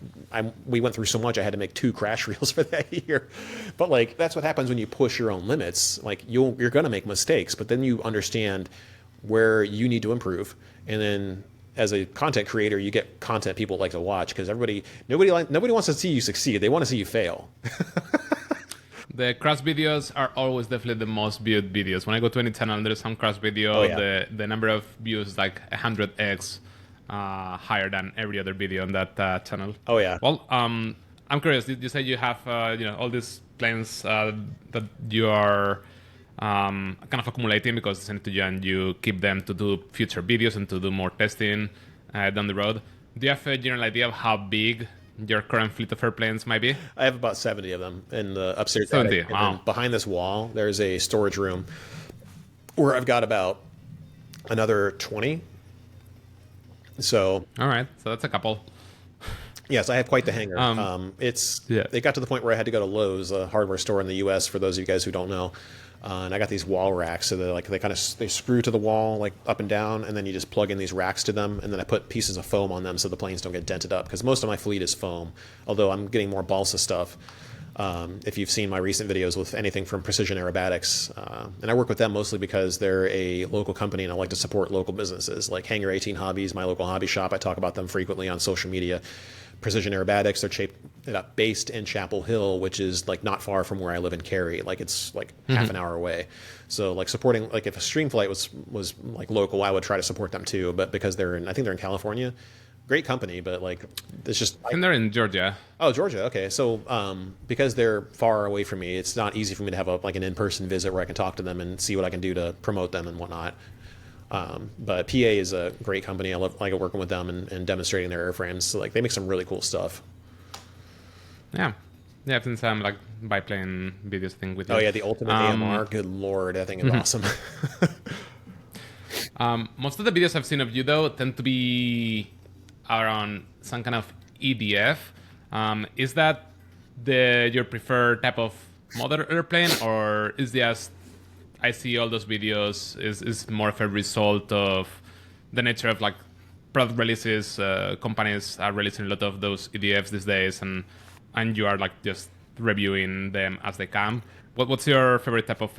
we went through so much I had to make 2 crash reels for that year. But like that's what happens when you push your own limits. Like you're going to make mistakes, but then you understand where you need to improve, and then as a content creator, you get content people like to watch because nobody wants to see you succeed. They want to see you fail. The crash videos are always definitely the most viewed videos. When I go to any channel and there's some crash video, the number of views is like 100x higher than every other video on that channel. Oh yeah. Well, I'm curious. You say you have all these planes that you are kind of accumulating because they send to you and you keep them to do future videos and to do more testing down the road. Do you have a general idea of how big your current fleet of airplanes might be? I have about 70 of them in the upstairs 70, attic. wow. And then behind this wall, there's a storage room where I've got about another 20. So, all right, so that's a couple. Yes, I have quite the hangar. It got to the point where I had to go to Lowe's, a hardware store in the U.S. for those of you guys who don't know. And I got these wall racks, so they screw to the wall like up and down, and then you just plug in these racks to them, and then I put pieces of foam on them so the planes don't get dented up. Because most of my fleet is foam, although I'm getting more balsa stuff. If you've seen my recent videos with anything from Precision Aerobatics, and I work with them mostly because they're a local company, and I like to support local businesses like Hangar 18 Hobbies, my local hobby shop. I talk about them frequently on social media. Precision Aerobatics, they're based in Chapel Hill, which is like not far from where I live in Cary. Like it's like half an hour away. So like supporting, like if a Streamflight was like local, I would try to support them too. But because I think they're in California, great company, but like it's just I think they're in Georgia. oh, Georgia. Okay, so because they're far away from me, it's not easy for me to have like an in-person visit where I can talk to them and see what I can do to promote them and whatnot. But PA is a great company. I like working with them and demonstrating their airframes. So like they make some really cool stuff. Yeah. Yeah, I've seen some like biplane videos thing with you. Oh yeah, the Ultimate AMR. Good lord, that thing is awesome. Most of the videos I've seen of you though tend to be around some kind of EDF. Is that your preferred type of modern airplane, or is just I see all those videos is more of a result of the nature of like product releases? Companies are releasing a lot of those EDFs these days, and you are like just reviewing them as they come. What's your favorite type of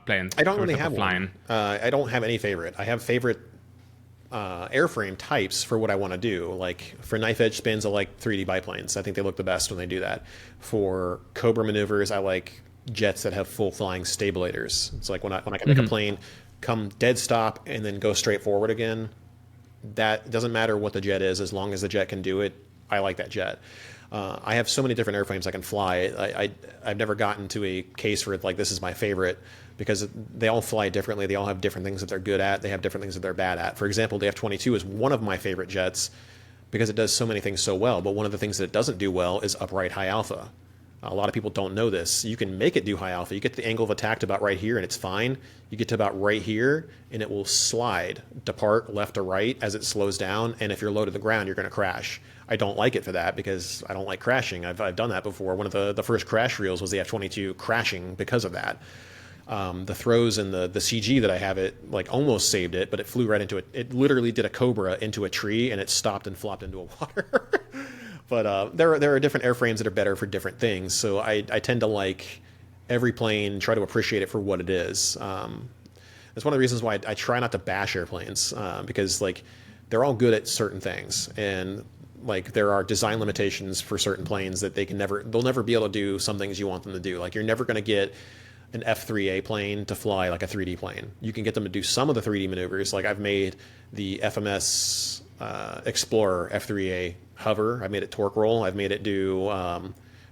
plane? I don't really have one. I don't have any favorite. I have favorite airframe types for what I want to do. Like for knife edge spins, I like 3D biplanes. I think they look the best when they do that. For Cobra maneuvers, I like jets that have full flying stabilators. It's like when I can make a plane come dead stop and then go straight forward again. That doesn't matter what the jet is, as long as the jet can do it. I like that jet. I have so many different airframes I can fly. I've never gotten to a case where like this is my favorite, because they all fly differently. They all have different things that they're good at. They have different things that they're bad at. For example, the F-22 is one of my favorite jets because it does so many things so well. But one of the things that it doesn't do well is upright high alpha. A lot of people don't know this. You can make it do high alpha. You get the angle of attack to about right here and it's fine. You get to about right here and it will slide, depart left or right as it slows down. And if you're low to the ground, you're going to crash. I don't like it for that because I don't like crashing. I've done that before. One of the first crash reels was the F-22 crashing because of that. The throws and the CG that I have, it like almost saved it, but it flew right into it. It literally did a Cobra into a tree and it stopped and flopped into a water. But there are different airframes that are better for different things. So I tend to like every plane, try to appreciate it for what it is. That's one of the reasons why I try not to bash airplanes, because like they're all good at certain things, and like there are design limitations for certain planes that they'll never be able to do some things you want them to do. Like you're never going to get an F3A plane to fly like a 3D plane. You can get them to do some of the 3D maneuvers. Like I've made the FMS Explorer F3A hover. I've made it torque roll. I've made it do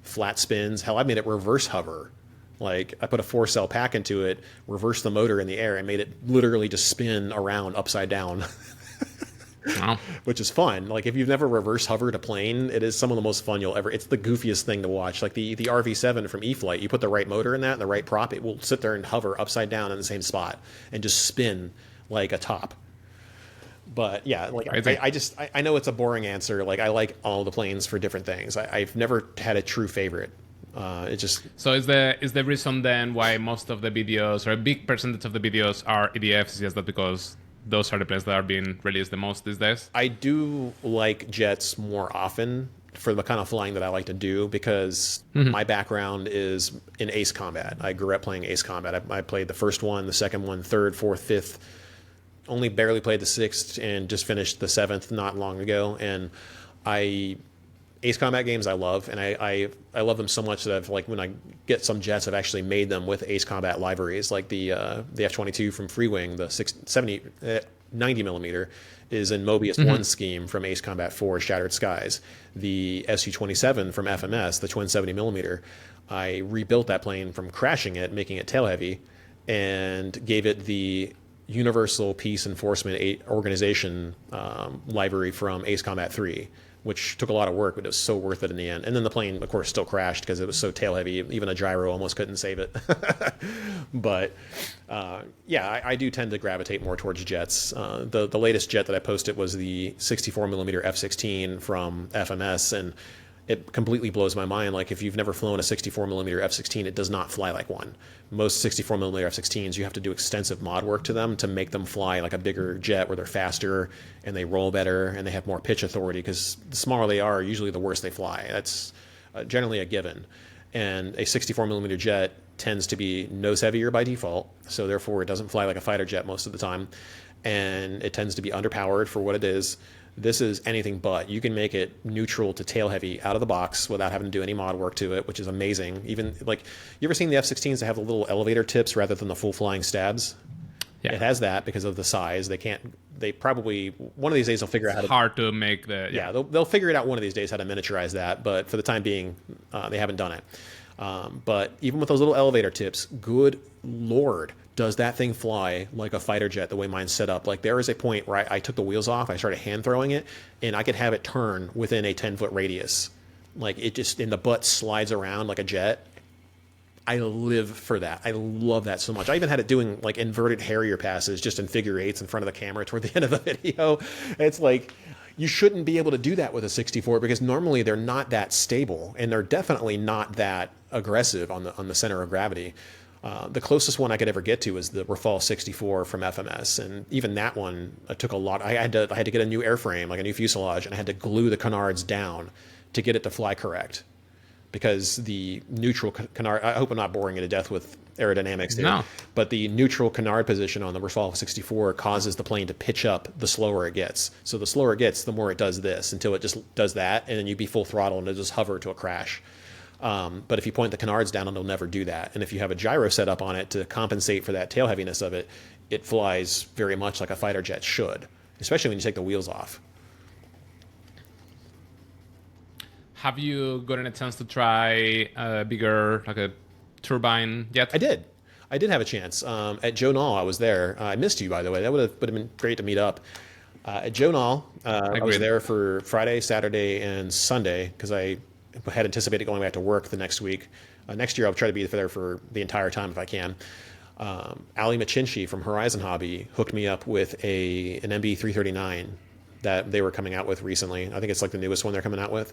flat spins. Hell, I've made it reverse hover. Like I put a 4-cell pack into it, reversed the motor in the air, and made it literally just spin around upside down. Wow. Which is fun. Like if you've never reverse hovered a plane, it is some of the most fun you'll ever. It's the goofiest thing to watch. Like the RV7 from E-flite, you put the right motor in that and the right prop, it will sit there and hover upside down in the same spot and just spin like a top. But yeah, like I know it's a boring answer. Like I like all the planes for different things. I've never had a true favorite. It just so is the reason then why most of the videos, or a big percentage of the videos, are EDFs? Is that because those are the planes that are being released the most these days? I do like jets more often for the kind of flying that I like to do, because my background is in ace combat. I grew up playing ace combat. I played the first one, the second one, third, fourth, fifth. Only barely played the sixth and just finished the seventh not long ago. And ace combat games I love, and I love them so much that I've, like, when I get some jets, I've actually made them with ace combat libraries, like the F-22 from Freewing, the 90 millimeter is in Mobius 1 scheme from Ace Combat 4 Shattered Skies. The Su-27 from FMS, the twin 70 millimeter, I rebuilt that plane from crashing it, making it tail heavy, and gave it the Universal Peace Enforcement Organization library from Ace Combat 3, which took a lot of work, but it was so worth it in the end. And then the plane, of course, still crashed because it was so tail heavy. Even a gyro almost couldn't save it. But yeah, I do tend to gravitate more towards jets. The latest jet that I posted was the 64 millimeter F-16 from FMS, and it completely blows my mind. Like, if you've never flown a 64 millimeter F-16, it does not fly like one. Most 64 millimeter F-16s, you have to do extensive mod work to them to make them fly like a bigger jet, where they're faster and they roll better and they have more pitch authority, because the smaller they are, usually the worse they fly. That's generally a given. And a 64 millimeter jet tends to be nose heavier by default, so therefore it doesn't fly like a fighter jet most of the time, and it tends to be underpowered for what it is. This is anything but. You can make it neutral to tail heavy out of the box without having to do any mod work to it, which is amazing. Even, like, you ever seen the F-16s that have the little elevator tips rather than the full flying stabs? Yeah. It has that because of the size. They probably, one of these days they'll figure out how to. Hard to make the. Yeah, they'll figure it out one of these days how to miniaturize that, but for the time being, they haven't done it. But even with those little elevator tips, good Lord, does that thing fly like a fighter jet the way mine's set up. Like there is a point where I took the wheels off, I started hand throwing it, and I could have it turn within a 10-foot radius. Like it just, and the butt slides around like a jet. I live for that. I love that so much. I even had it doing like inverted Harrier passes just in figure eights in front of the camera toward the end of the video. It's like, you shouldn't be able to do that with a 64 because normally they're not that stable and they're definitely not that aggressive on the center of gravity. The closest one I could ever get to is the Rafale 64 from FMS, and even that one took a lot. I had to get a new airframe, like a new fuselage, and I had to glue the canards down to get it to fly correct. Because the neutral canard, I hope I'm not boring you to death with aerodynamics there, no. But the neutral canard position on the Rafale 64 causes the plane to pitch up the slower it gets. So the slower it gets, the more it does this until it just does that, and then you'd be full throttle and it'll just hover to a crash. But if you point the canards down, it'll never do that. And if you have a gyro set up on it to compensate for that tail heaviness of it, it flies very much like a fighter jet should, especially when you take the wheels off. Have you gotten a chance to try a bigger, like a turbine yet? I did have a chance. At Joe Nall, I was there. I missed you, by the way. That would have been great to meet up. At Joe Nall, I was there for Friday, Saturday, and Sunday because I had anticipated going back to work the next week. Next year, I'll try to be there for the entire time if I can. Ali Machinshi from Horizon Hobby hooked me up with an MB339 that they were coming out with recently. I think it's like the newest one they're coming out with.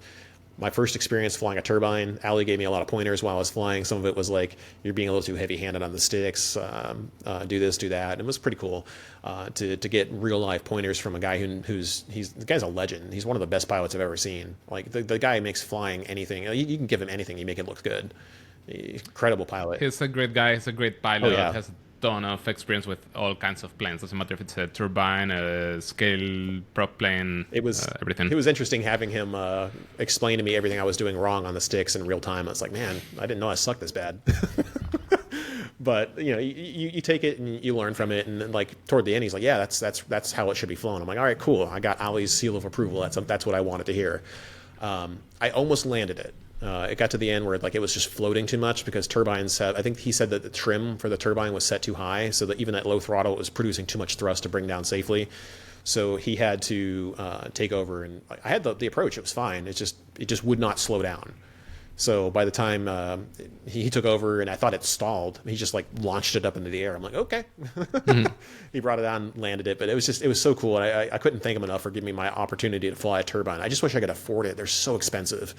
My first experience flying a turbine, Ali gave me a lot of pointers while I was flying. Some of it was like, you're being a little too heavy-handed on the sticks, do this, do that. And it was pretty cool to get real-life pointers from a guy the guy's a legend. He's one of the best pilots I've ever seen. Like, the guy makes flying anything. You can give him anything, you make it look good. Incredible pilot. He's a great guy. He's a great pilot. Oh, yeah. Has a ton of experience with all kinds of planes. Doesn't matter if it's a turbine, a scale prop plane, everything. It was interesting having him explain to me everything I was doing wrong on the sticks in real time. I was like, man, I didn't know I sucked this bad. But you take it and you learn from it. And then, like toward the end, he's like, yeah, that's how it should be flown. I'm like, all right, cool. I got Ali's seal of approval. That's what I wanted to hear. I almost landed it. It got to the end where it was just floating too much because turbines have, I think he said that the trim for the turbine was set too high, so that even at low throttle it was producing too much thrust to bring down safely. So he had to take over, and I had the approach. It was fine. It just would not slow down. So by the time he took over and I thought it stalled, he just launched it up into the air. I'm like, okay. Mm-hmm. He brought it on, landed it, but it was so cool. And I couldn't thank him enough for giving me my opportunity to fly a turbine. I just wish I could afford it. They're so expensive.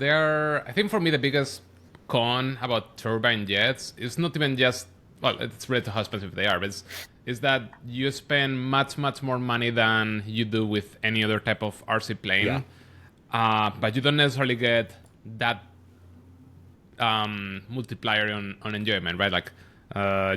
I think for me, the biggest con about turbine jets is not even just, well, it's related to how expensive they are, but is that you spend much, much more money than you do with any other type of RC plane. Yeah. But you don't necessarily get that multiplier on enjoyment, right? Like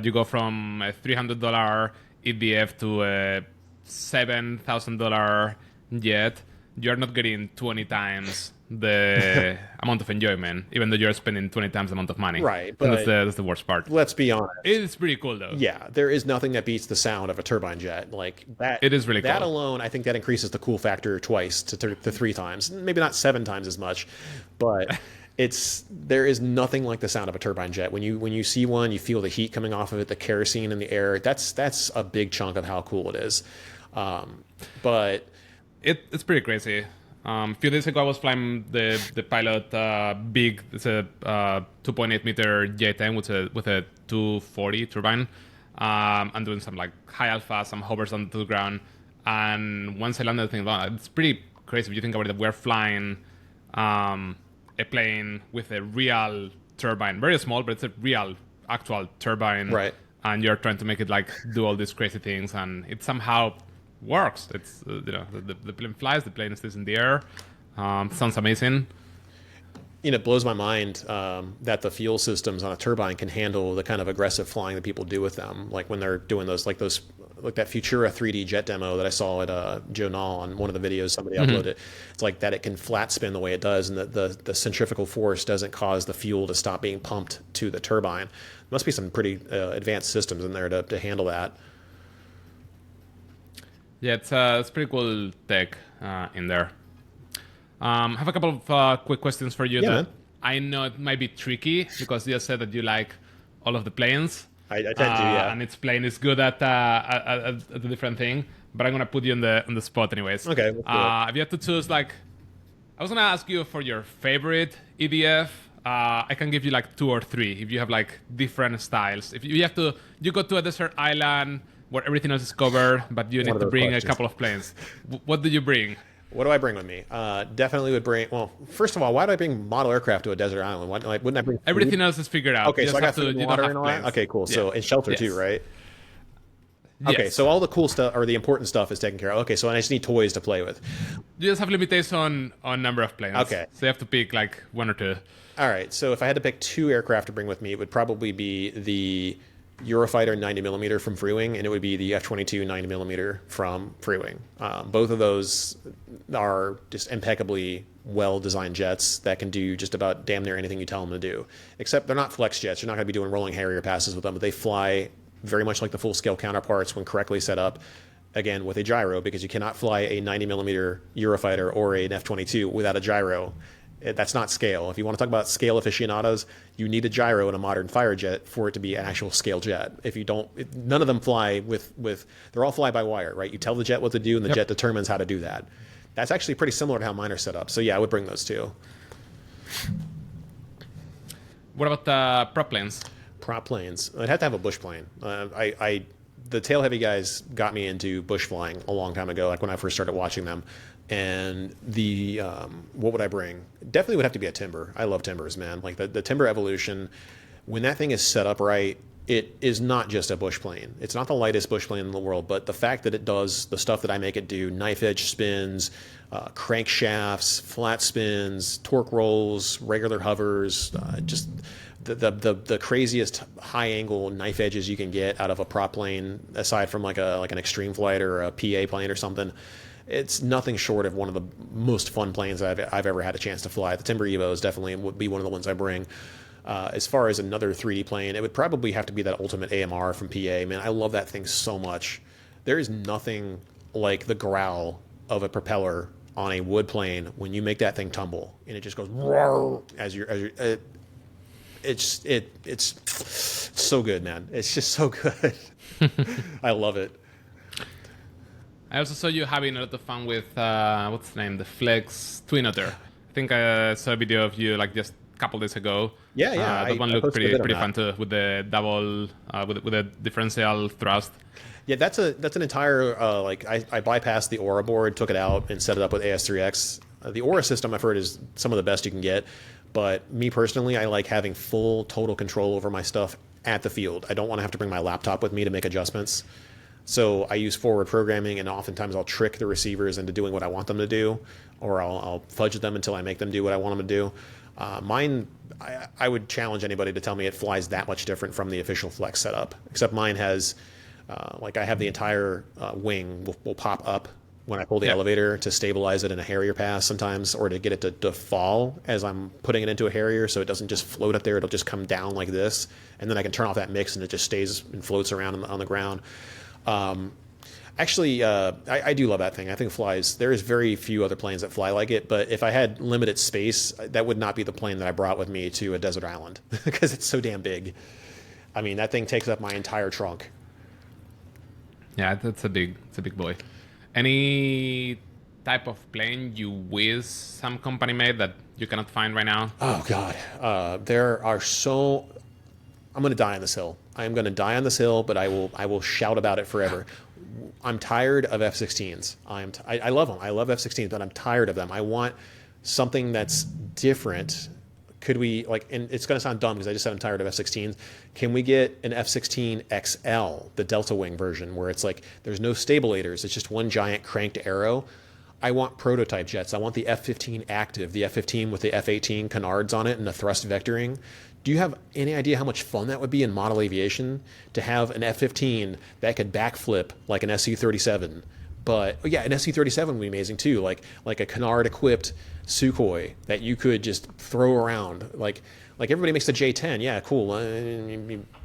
you go from a $300 EDF to a $7,000 jet. You're not getting 20 times the amount of enjoyment, even though you're spending 20 times the amount of money. Right. But that's the worst part. Let's be honest. It's pretty cool, though. Yeah, there is nothing that beats the sound of a turbine jet. Like that. It is really cool. That alone, I think that increases the cool factor twice to 3 times. Maybe not 7 times as much, but there is nothing like the sound of a turbine jet. When you see one, you feel the heat coming off of it, the kerosene in the air. That's a big chunk of how cool it is. But it's pretty crazy. A few days ago, I was flying the pilot big. It's a 2.8 meter J10 with a 240 turbine. I'm doing some high alpha, some hovers onto the ground, and once I landed the thing, it's pretty crazy if you think about it. We're flying a plane with a real turbine, very small, but it's a real actual turbine, right? And you're trying to make it do all these crazy things, and it somehow works. It's the plane flies, the plane stays in the air. Sounds amazing. It blows my mind that the fuel systems on a turbine can handle the kind of aggressive flying that people do with them, like when they're doing those like that Futura 3D jet demo that I saw at Joe Nall on one of the videos somebody uploaded. It's like that it can flat spin the way it does, and the centrifugal force doesn't cause the fuel to stop being pumped to the turbine. There must be some pretty advanced systems in there to handle that. Yeah, it's pretty cool tech in there. I have a couple of quick questions for you. Yeah, man. I know it might be tricky because you said that you like all of the planes. I tend to, yeah. And each plane is good at a different thing. But I'm gonna put you on the spot anyways. Okay. If you have to choose, like, I was gonna ask you for your favorite EDF. I can give you like 2 or 3 if you have like different styles. If you have to, you go to a desert island where everything else is covered, but you need to bring a couple of planes. What do you bring? What do I bring with me? Definitely would bring. Well, first of all, why do I bring model aircraft to a desert island? Wouldn't I bring food? Everything else is figured out. Okay, so I got food and water and all that. Okay, cool. So and shelter too, right? Okay, Yes. so all the cool stuff or the important stuff is taken care of. Okay, so I just need toys to play with. You just have limitations on number of planes. Okay. So you have to pick like 1 or 2. All right, so if I had to pick 2 aircraft to bring with me, it would probably be the Eurofighter 90mm from Freewing, and it would be the F-22 90mm from Freewing. Both of those are just impeccably well-designed jets that can do just about damn near anything you tell them to do. Except they're not flex jets. You're not going to be doing rolling Harrier passes with them, but they fly very much like the full-scale counterparts when correctly set up, again, with a gyro, because you cannot fly a 90mm Eurofighter or an F-22 without a gyro. That's not scale. If you want to talk about scale aficionados, you need a gyro in a modern fighter jet for it to be an actual scale jet. If you don't, none of them fly with they're all fly by wire, right? You tell the jet what to do, and the jet determines how to do that. That's actually pretty similar to how mine are set up. So yeah, I would bring those 2. What about prop planes? Prop planes. I'd have to have a bush plane. The tail heavy guys got me into bush flying a long time ago, like when I first started watching them. And the what would I bring? Definitely would have to be a timber. I love timbers, man. Like the timber evolution, when that thing is set up right, it is not just a bush plane. It's not the lightest bush plane in the world, but the fact that it does the stuff that I make it do, knife edge spins, crankshafts, flat spins, torque rolls, regular hovers, just the craziest high angle knife edges you can get out of a prop plane, aside from like an extreme flight or a PA plane or something. It's nothing short of one of the most fun planes I've ever had a chance to fly. The Timber Evos definitely would be one of the ones I bring. As far as another 3D plane, it would probably have to be that Ultimate AMR from PA. Man, I love that thing so much. There is nothing like the growl of a propeller on a wood plane when you make that thing tumble, and it just goes as you're it's so good, man. It's just so good. I love it. I also saw you having a lot of fun with what's the name, the Flex Twin Otter. I think I saw a video of you like just a couple days ago. Yeah. That one looked pretty fun too, with the double with the differential thrust. Yeah, that's an entire I bypassed the Aura board, took it out, and set it up with AS3X. The Aura system I've heard is some of the best you can get, but me personally, I like having full total control over my stuff at the field. I don't want to have to bring my laptop with me to make adjustments. So I use forward programming, and oftentimes I'll trick the receivers into doing what I want them to do, or I'll fudge them until I make them do what I want them to do. Mine, I would challenge anybody to tell me it flies that much different from the official Flex setup, except mine has, I have the entire wing will pop up when I pull the elevator to stabilize it in a Harrier pass sometimes, or to get it to fall as I'm putting it into a Harrier, so it doesn't just float up there. It'll just come down like this, and then I can turn off that mix, and it just stays and floats around on the ground. Actually, I do love that thing. I think it flies. There is very few other planes that fly like it, but if I had limited space, that would not be the plane that I brought with me to a desert island because it's so damn big. I mean, that thing takes up my entire trunk. Yeah, it's a big boy. Any type of plane you wish some company made that you cannot find right now? Oh God, there are so. I'm going to die on this hill. I am going to die on this hill, but I will shout about it forever. I'm tired of F-16s. I love them. I love F-16s, but I'm tired of them. I want something that's different. Could we, and it's going to sound dumb because I just said I'm tired of F-16s. Can we get an F-16 XL, the Delta Wing version, where it's like there's no stabilators. It's just one giant cranked arrow. I want prototype jets. I want the F-15 active, the F-15 with the F-18 canards on it and the thrust vectoring. Do you have any idea how much fun that would be in model aviation to have an F-15 that could backflip like an Su-37? But yeah, an Su-37 would be amazing too, like a canard-equipped Sukhoi that you could just throw around. Like everybody makes the J-10, yeah, cool,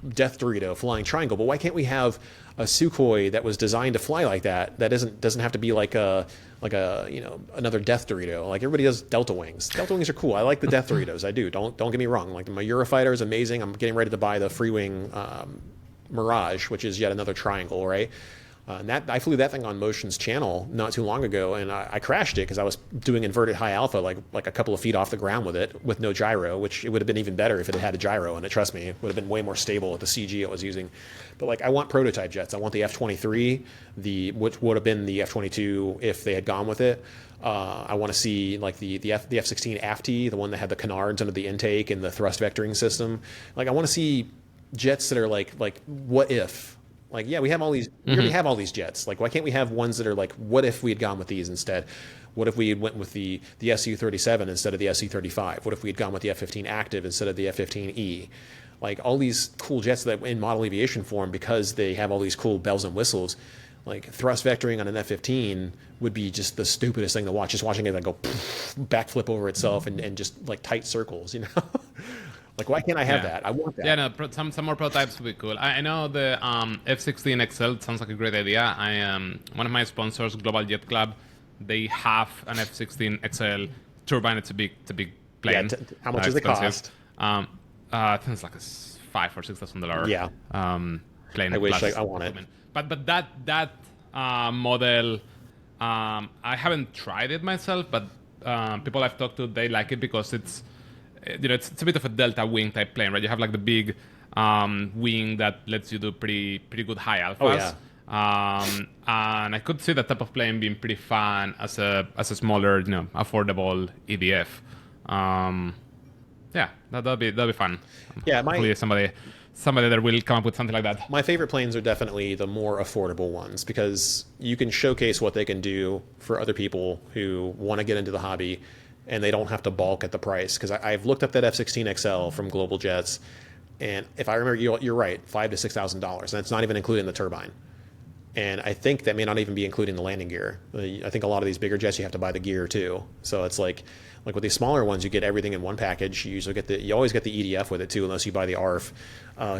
Death Dorito, flying triangle. But why can't we have a Sukhoi that was designed to fly like that? That doesn't have to be like a another Death Dorito. Like everybody does Delta Wings. Delta Wings are cool. I like the Death Doritos. I do. Don't get me wrong. Like my Eurofighter is amazing. I'm getting ready to buy the Freewing Mirage, which is yet another triangle, right? And I flew that thing on Motion's channel not too long ago, and I crashed it because I was doing inverted high alpha, like a couple of feet off the ground with it, with no gyro, which it would have been even better if it had had a gyro in it. Trust me, it would have been way more stable with the CG it was using. But like, I want prototype jets. I want the F-23, which would have been the F-22 if they had gone with it. I want to see like the F-16 AFT, the one that had the canards under the intake and the thrust vectoring system. Like, I want to see jets that are like what if. Like, yeah, we have all these. We already have all these jets. Like, why can't we have ones that are like, what if we had gone with these instead? What if we had went with the Su-37 instead of the Su-35? What if we had gone with the F-15 active instead of the F-15E? Like, all these cool jets that in model aviation form, because they have all these cool bells and whistles. Like, thrust vectoring on an F-15 would be just the stupidest thing to watch. Just watching it like go backflip over itself and just like tight circles, you know. Like, why can't I have that? I want that. Yeah, no, some more prototypes would be cool. I know the F-16 XL sounds like a great idea. One of my sponsors, Global Jet Club, they have an F-16 XL turbine. It's a big plane. Yeah, how much does it cost? I think it's like $5,000 or $6,000. Yeah. Plane. I wish I want it. But that model, I haven't tried it myself, but people I've talked to, they like it because it's a bit of a delta wing type plane, right? You have like the big wing that lets you do pretty good high alphas. Oh, yeah. And I could see that type of plane being pretty fun as a smaller, affordable EDF. Yeah, that'll be fun. Yeah, hopefully somebody that will come up with something like that. My favorite planes are definitely the more affordable ones because you can showcase what they can do for other people who want to get into the hobby, and they don't have to balk at the price. Because I've looked up that F-16 XL from Global Jets, and if I remember, you're right, $5,000 to $6,000. And that's not even including the turbine. And I think that may not even be including the landing gear. I think a lot of these bigger jets, you have to buy the gear too. So it's like with these smaller ones, you get everything in one package. You always get the EDF with it too, unless you buy the ARF.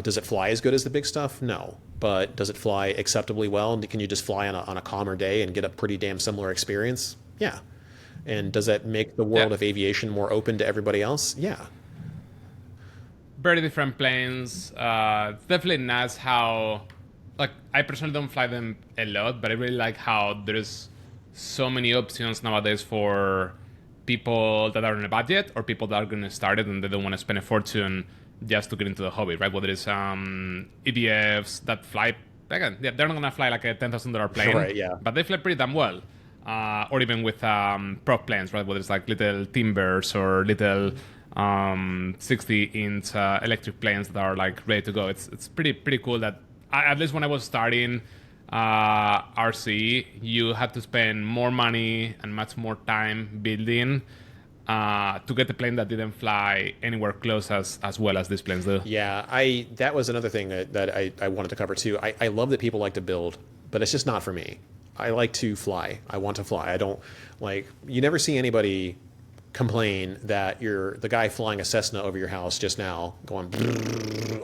Does it fly as good as the big stuff? No. But does it fly acceptably well? And can you just fly on a calmer day and get a pretty damn similar experience? Yeah. And does that make the world of aviation more open to everybody else? Yeah. Very different planes. It's definitely nice how, like, I personally don't fly them a lot, but I really like how there's so many options nowadays for people that are on a budget or people that are going to start it and they don't want to spend a fortune just to get into the hobby, right? Whether it's EDFs that fly, again, they're not going to fly like a $10,000 plane, right, yeah. But they fly pretty damn well. Or even with prop planes, right? Whether it's like little Timbers or little 60-inch electric planes that are like ready to go. It's pretty cool that at least when I was starting RC, you had to spend more money and much more time building to get a plane that didn't fly anywhere close as well as these planes do. Yeah, that was another thing that I wanted to cover too. I love that people like to build, but it's just not for me. I like to fly. I want to fly. I don't you never see anybody complain that you're the guy flying a Cessna over your house just now going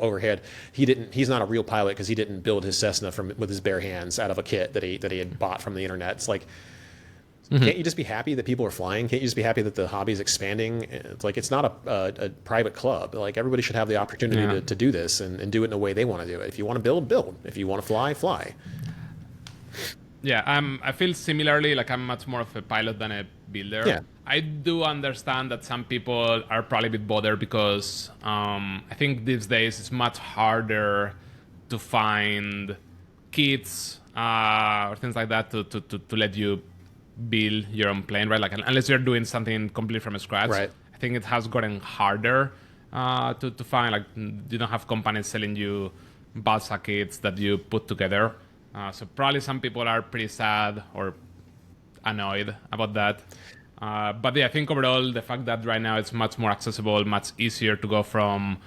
overhead. He's not a real pilot because he didn't build his Cessna with his bare hands out of a kit that he had bought from the internet. It's like, can't you just be happy that people are flying? Can't you just be happy that the hobby is expanding? It's like, it's not a private club. Like, everybody should have the opportunity to do this and do it in a way they want to do it. If you want to build. If you want to fly. Yeah, I feel similarly. Like, I'm much more of a pilot than a builder. Yeah. I do understand that some people are probably a bit bothered because I think these days it's much harder to find kits or things like that to let you build your own plane, right? Like, unless you're doing something completely from scratch. Right. I think it has gotten harder to find. Like, you don't have companies selling you balsa kits that you put together. So probably some people are pretty sad or annoyed about that. But yeah, I think overall the fact that right now it's much more accessible, much easier to go from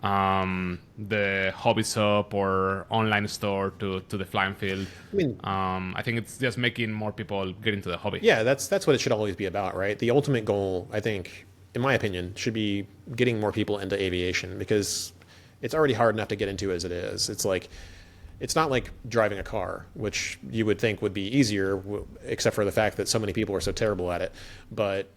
the hobby shop or online store to the flying field. I mean, I think it's just making more people get into the hobby. yeah, that's what it should always be about, right? The ultimate goal, I think, in my opinion, should be getting more people into aviation, because it's already hard enough to get into as it is. It's not like driving a car, which you would think would be easier, except for the fact that so many people are so terrible at it. But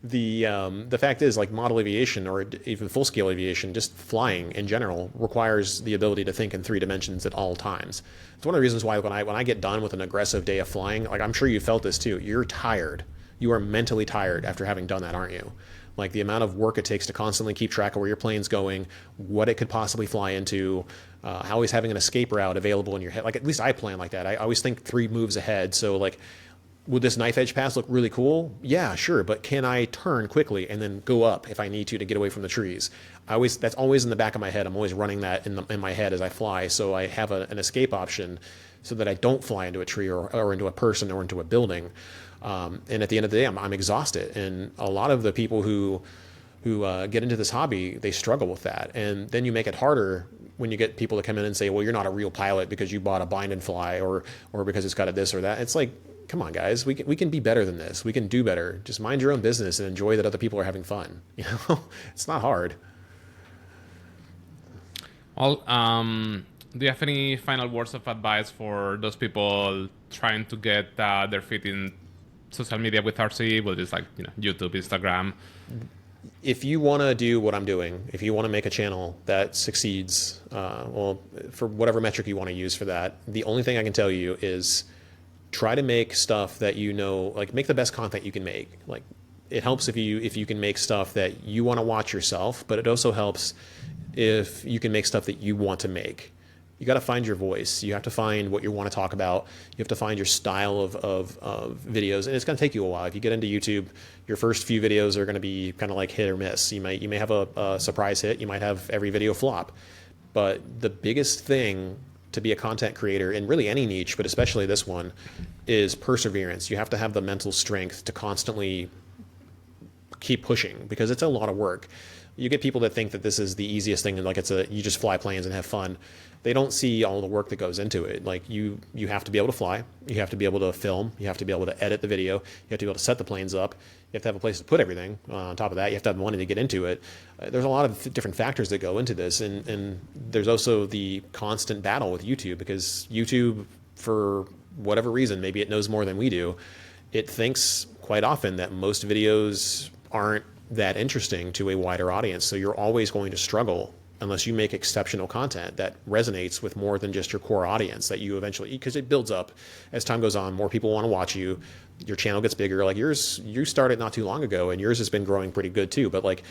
the fact is, like, model aviation or even full scale aviation, just flying in general, requires the ability to think in 3 dimensions at all times. It's one of the reasons why when I get done with an aggressive day of flying, like, I'm sure you felt this too, you're tired. You are mentally tired after having done that, aren't you? Like, the amount of work it takes to constantly keep track of where your plane's going, what it could possibly fly into, always having an escape route available in your head. Like, at least I plan like that. I always think 3 moves ahead. So, like, would this knife edge pass look really cool? Yeah, sure. But can I turn quickly and then go up if I need to get away from the trees? That's always in the back of my head. I'm always running that in my head as I fly. So I have an escape option so that I don't fly into a tree or into a person or into a building. And at the end of the day, I'm exhausted. And a lot of the people who get into this hobby, they struggle with that. And then you make it harder when you get people to come in and say, well, you're not a real pilot because you bought a bind and fly or because it's got a this or that. It's like, come on, guys, we can be better than this. We can do better. Just mind your own business and enjoy that other people are having fun. You know, it's not hard. Well, do you have any final words of advice for those people trying to get their feet in social media with RC, whether it's like, YouTube, Instagram? If you want to do what I'm doing, if you want to make a channel that succeeds, well, for whatever metric you want to use for that, the only thing I can tell you is try to make stuff that like, make the best content you can make. Like, it helps if you can make stuff that you want to watch yourself, but it also helps if you can make stuff that you want to make. You got to find your voice. You have to find what you want to talk about. You have to find your style of videos, and it's going to take you a while. If you get into YouTube, your first few videos are going to be kind of like hit or miss. You may have a surprise hit. You might have every video flop. But the biggest thing to be a content creator in really any niche, but especially this one, is perseverance. You have to have the mental strength to constantly keep pushing, because it's a lot of work. You get people that think that this is the easiest thing and like you just fly planes and have fun. They don't see all the work that goes into it. Like, you have to be able to fly, you have to be able to film, you have to be able to edit the video, you have to be able to set the planes up, you have to have a place to put everything. On top of that, you have to have money to get into it. There's a lot of different factors that go into this, and there's also the constant battle with YouTube, because YouTube, for whatever reason, maybe it knows more than we do, it thinks quite often that most videos aren't that interesting to a wider audience. So you're always going to struggle unless you make exceptional content that resonates with more than just your core audience, that you eventually, because it builds up as time goes on, more people want to watch you, your channel gets bigger. Like, you started not too long ago and yours has been growing pretty good too, but like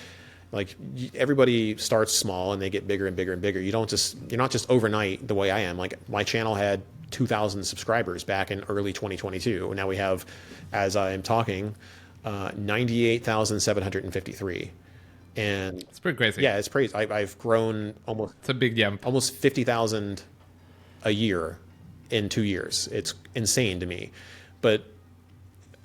everybody starts small and they get bigger and bigger and bigger. You're not just overnight the way I am. Like, my channel had 2,000 subscribers back in early 2022, and now we have, as I am talking, 98,753. And it's pretty crazy. Yeah, it's crazy. I've grown it's a big jump. Almost 50,000 a year in 2 years. It's insane to me. But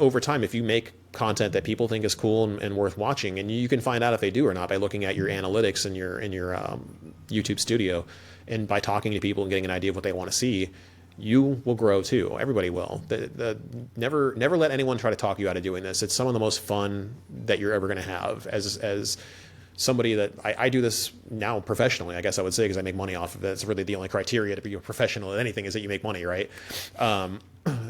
over time, if you make content that people think is cool and worth watching, and you can find out if they do or not by looking at your analytics in your YouTube studio, and by talking to people and getting an idea of what they want to see, you will grow too. Everybody will. Never let anyone try to talk you out of doing this. It's some of the most fun that you're ever going to have. As somebody that I do this now professionally, I guess I would say, because I make money off of it. It's really the only criteria to be a professional at anything is that you make money, right?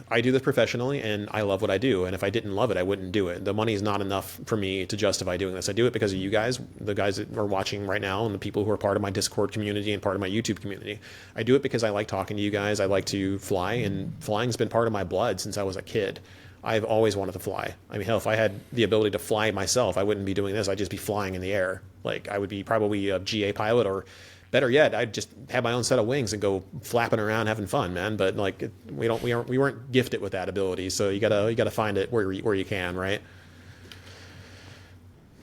I do this professionally, and I love what I do. And if I didn't love it, I wouldn't do it. The money is not enough for me to justify doing this. I do it because of you guys, the guys that are watching right now, and the people who are part of my Discord community and part of my YouTube community. I do it because I like talking to you guys. I like to fly, and flying's been part of my blood since I was a kid. I've always wanted to fly. I mean, hell, if I had the ability to fly myself, I wouldn't be doing this. I'd just be flying in the air. Like, I would be probably a GA pilot, or better yet, I'd just have my own set of wings and go flapping around having fun, man. But like, we weren't gifted with that ability, so you gotta find it where you can, right?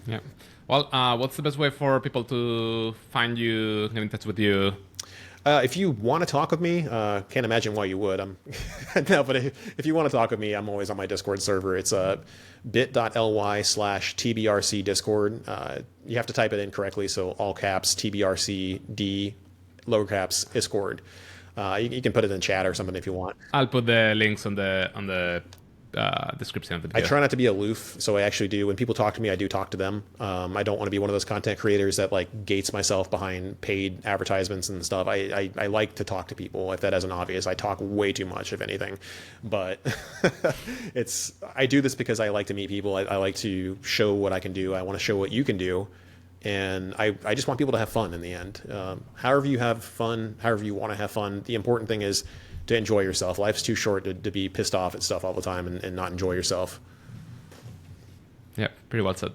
Yeah. Well, what's the best way for people to find you, get in touch with you? If you want to talk with me, can't imagine why you would. No, but if you want to talk with me, I'm always on my Discord server. It's bit.ly/tbrc Discord. You have to type it in correctly, so all caps tbrcd, lower caps Discord. You can put it in chat or something if you want. I'll put the links on the description of the video. I try not to be aloof, so I actually do. When people talk to me, I do talk to them. I don't want to be one of those content creators that like gates myself behind paid advertisements and stuff. I like to talk to people. If that isn't obvious, I talk way too much, if anything. But I do this because I like to meet people. I like to show what I can do. I want to show what you can do. And I just want people to have fun in the end. However you have fun, however you want to have fun, the important thing is to enjoy yourself. Life's too short to be pissed off at stuff all the time and not enjoy yourself. Yeah, pretty well said.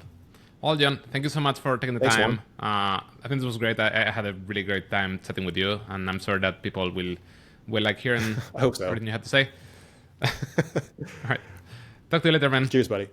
Well, John, thank you so much for taking the Thanks, time. I think this was great. I had a really great time chatting with you, and I'm sure that people will like hearing I hope so. everything you had to say. All right. Talk to you later, man. Cheers, buddy.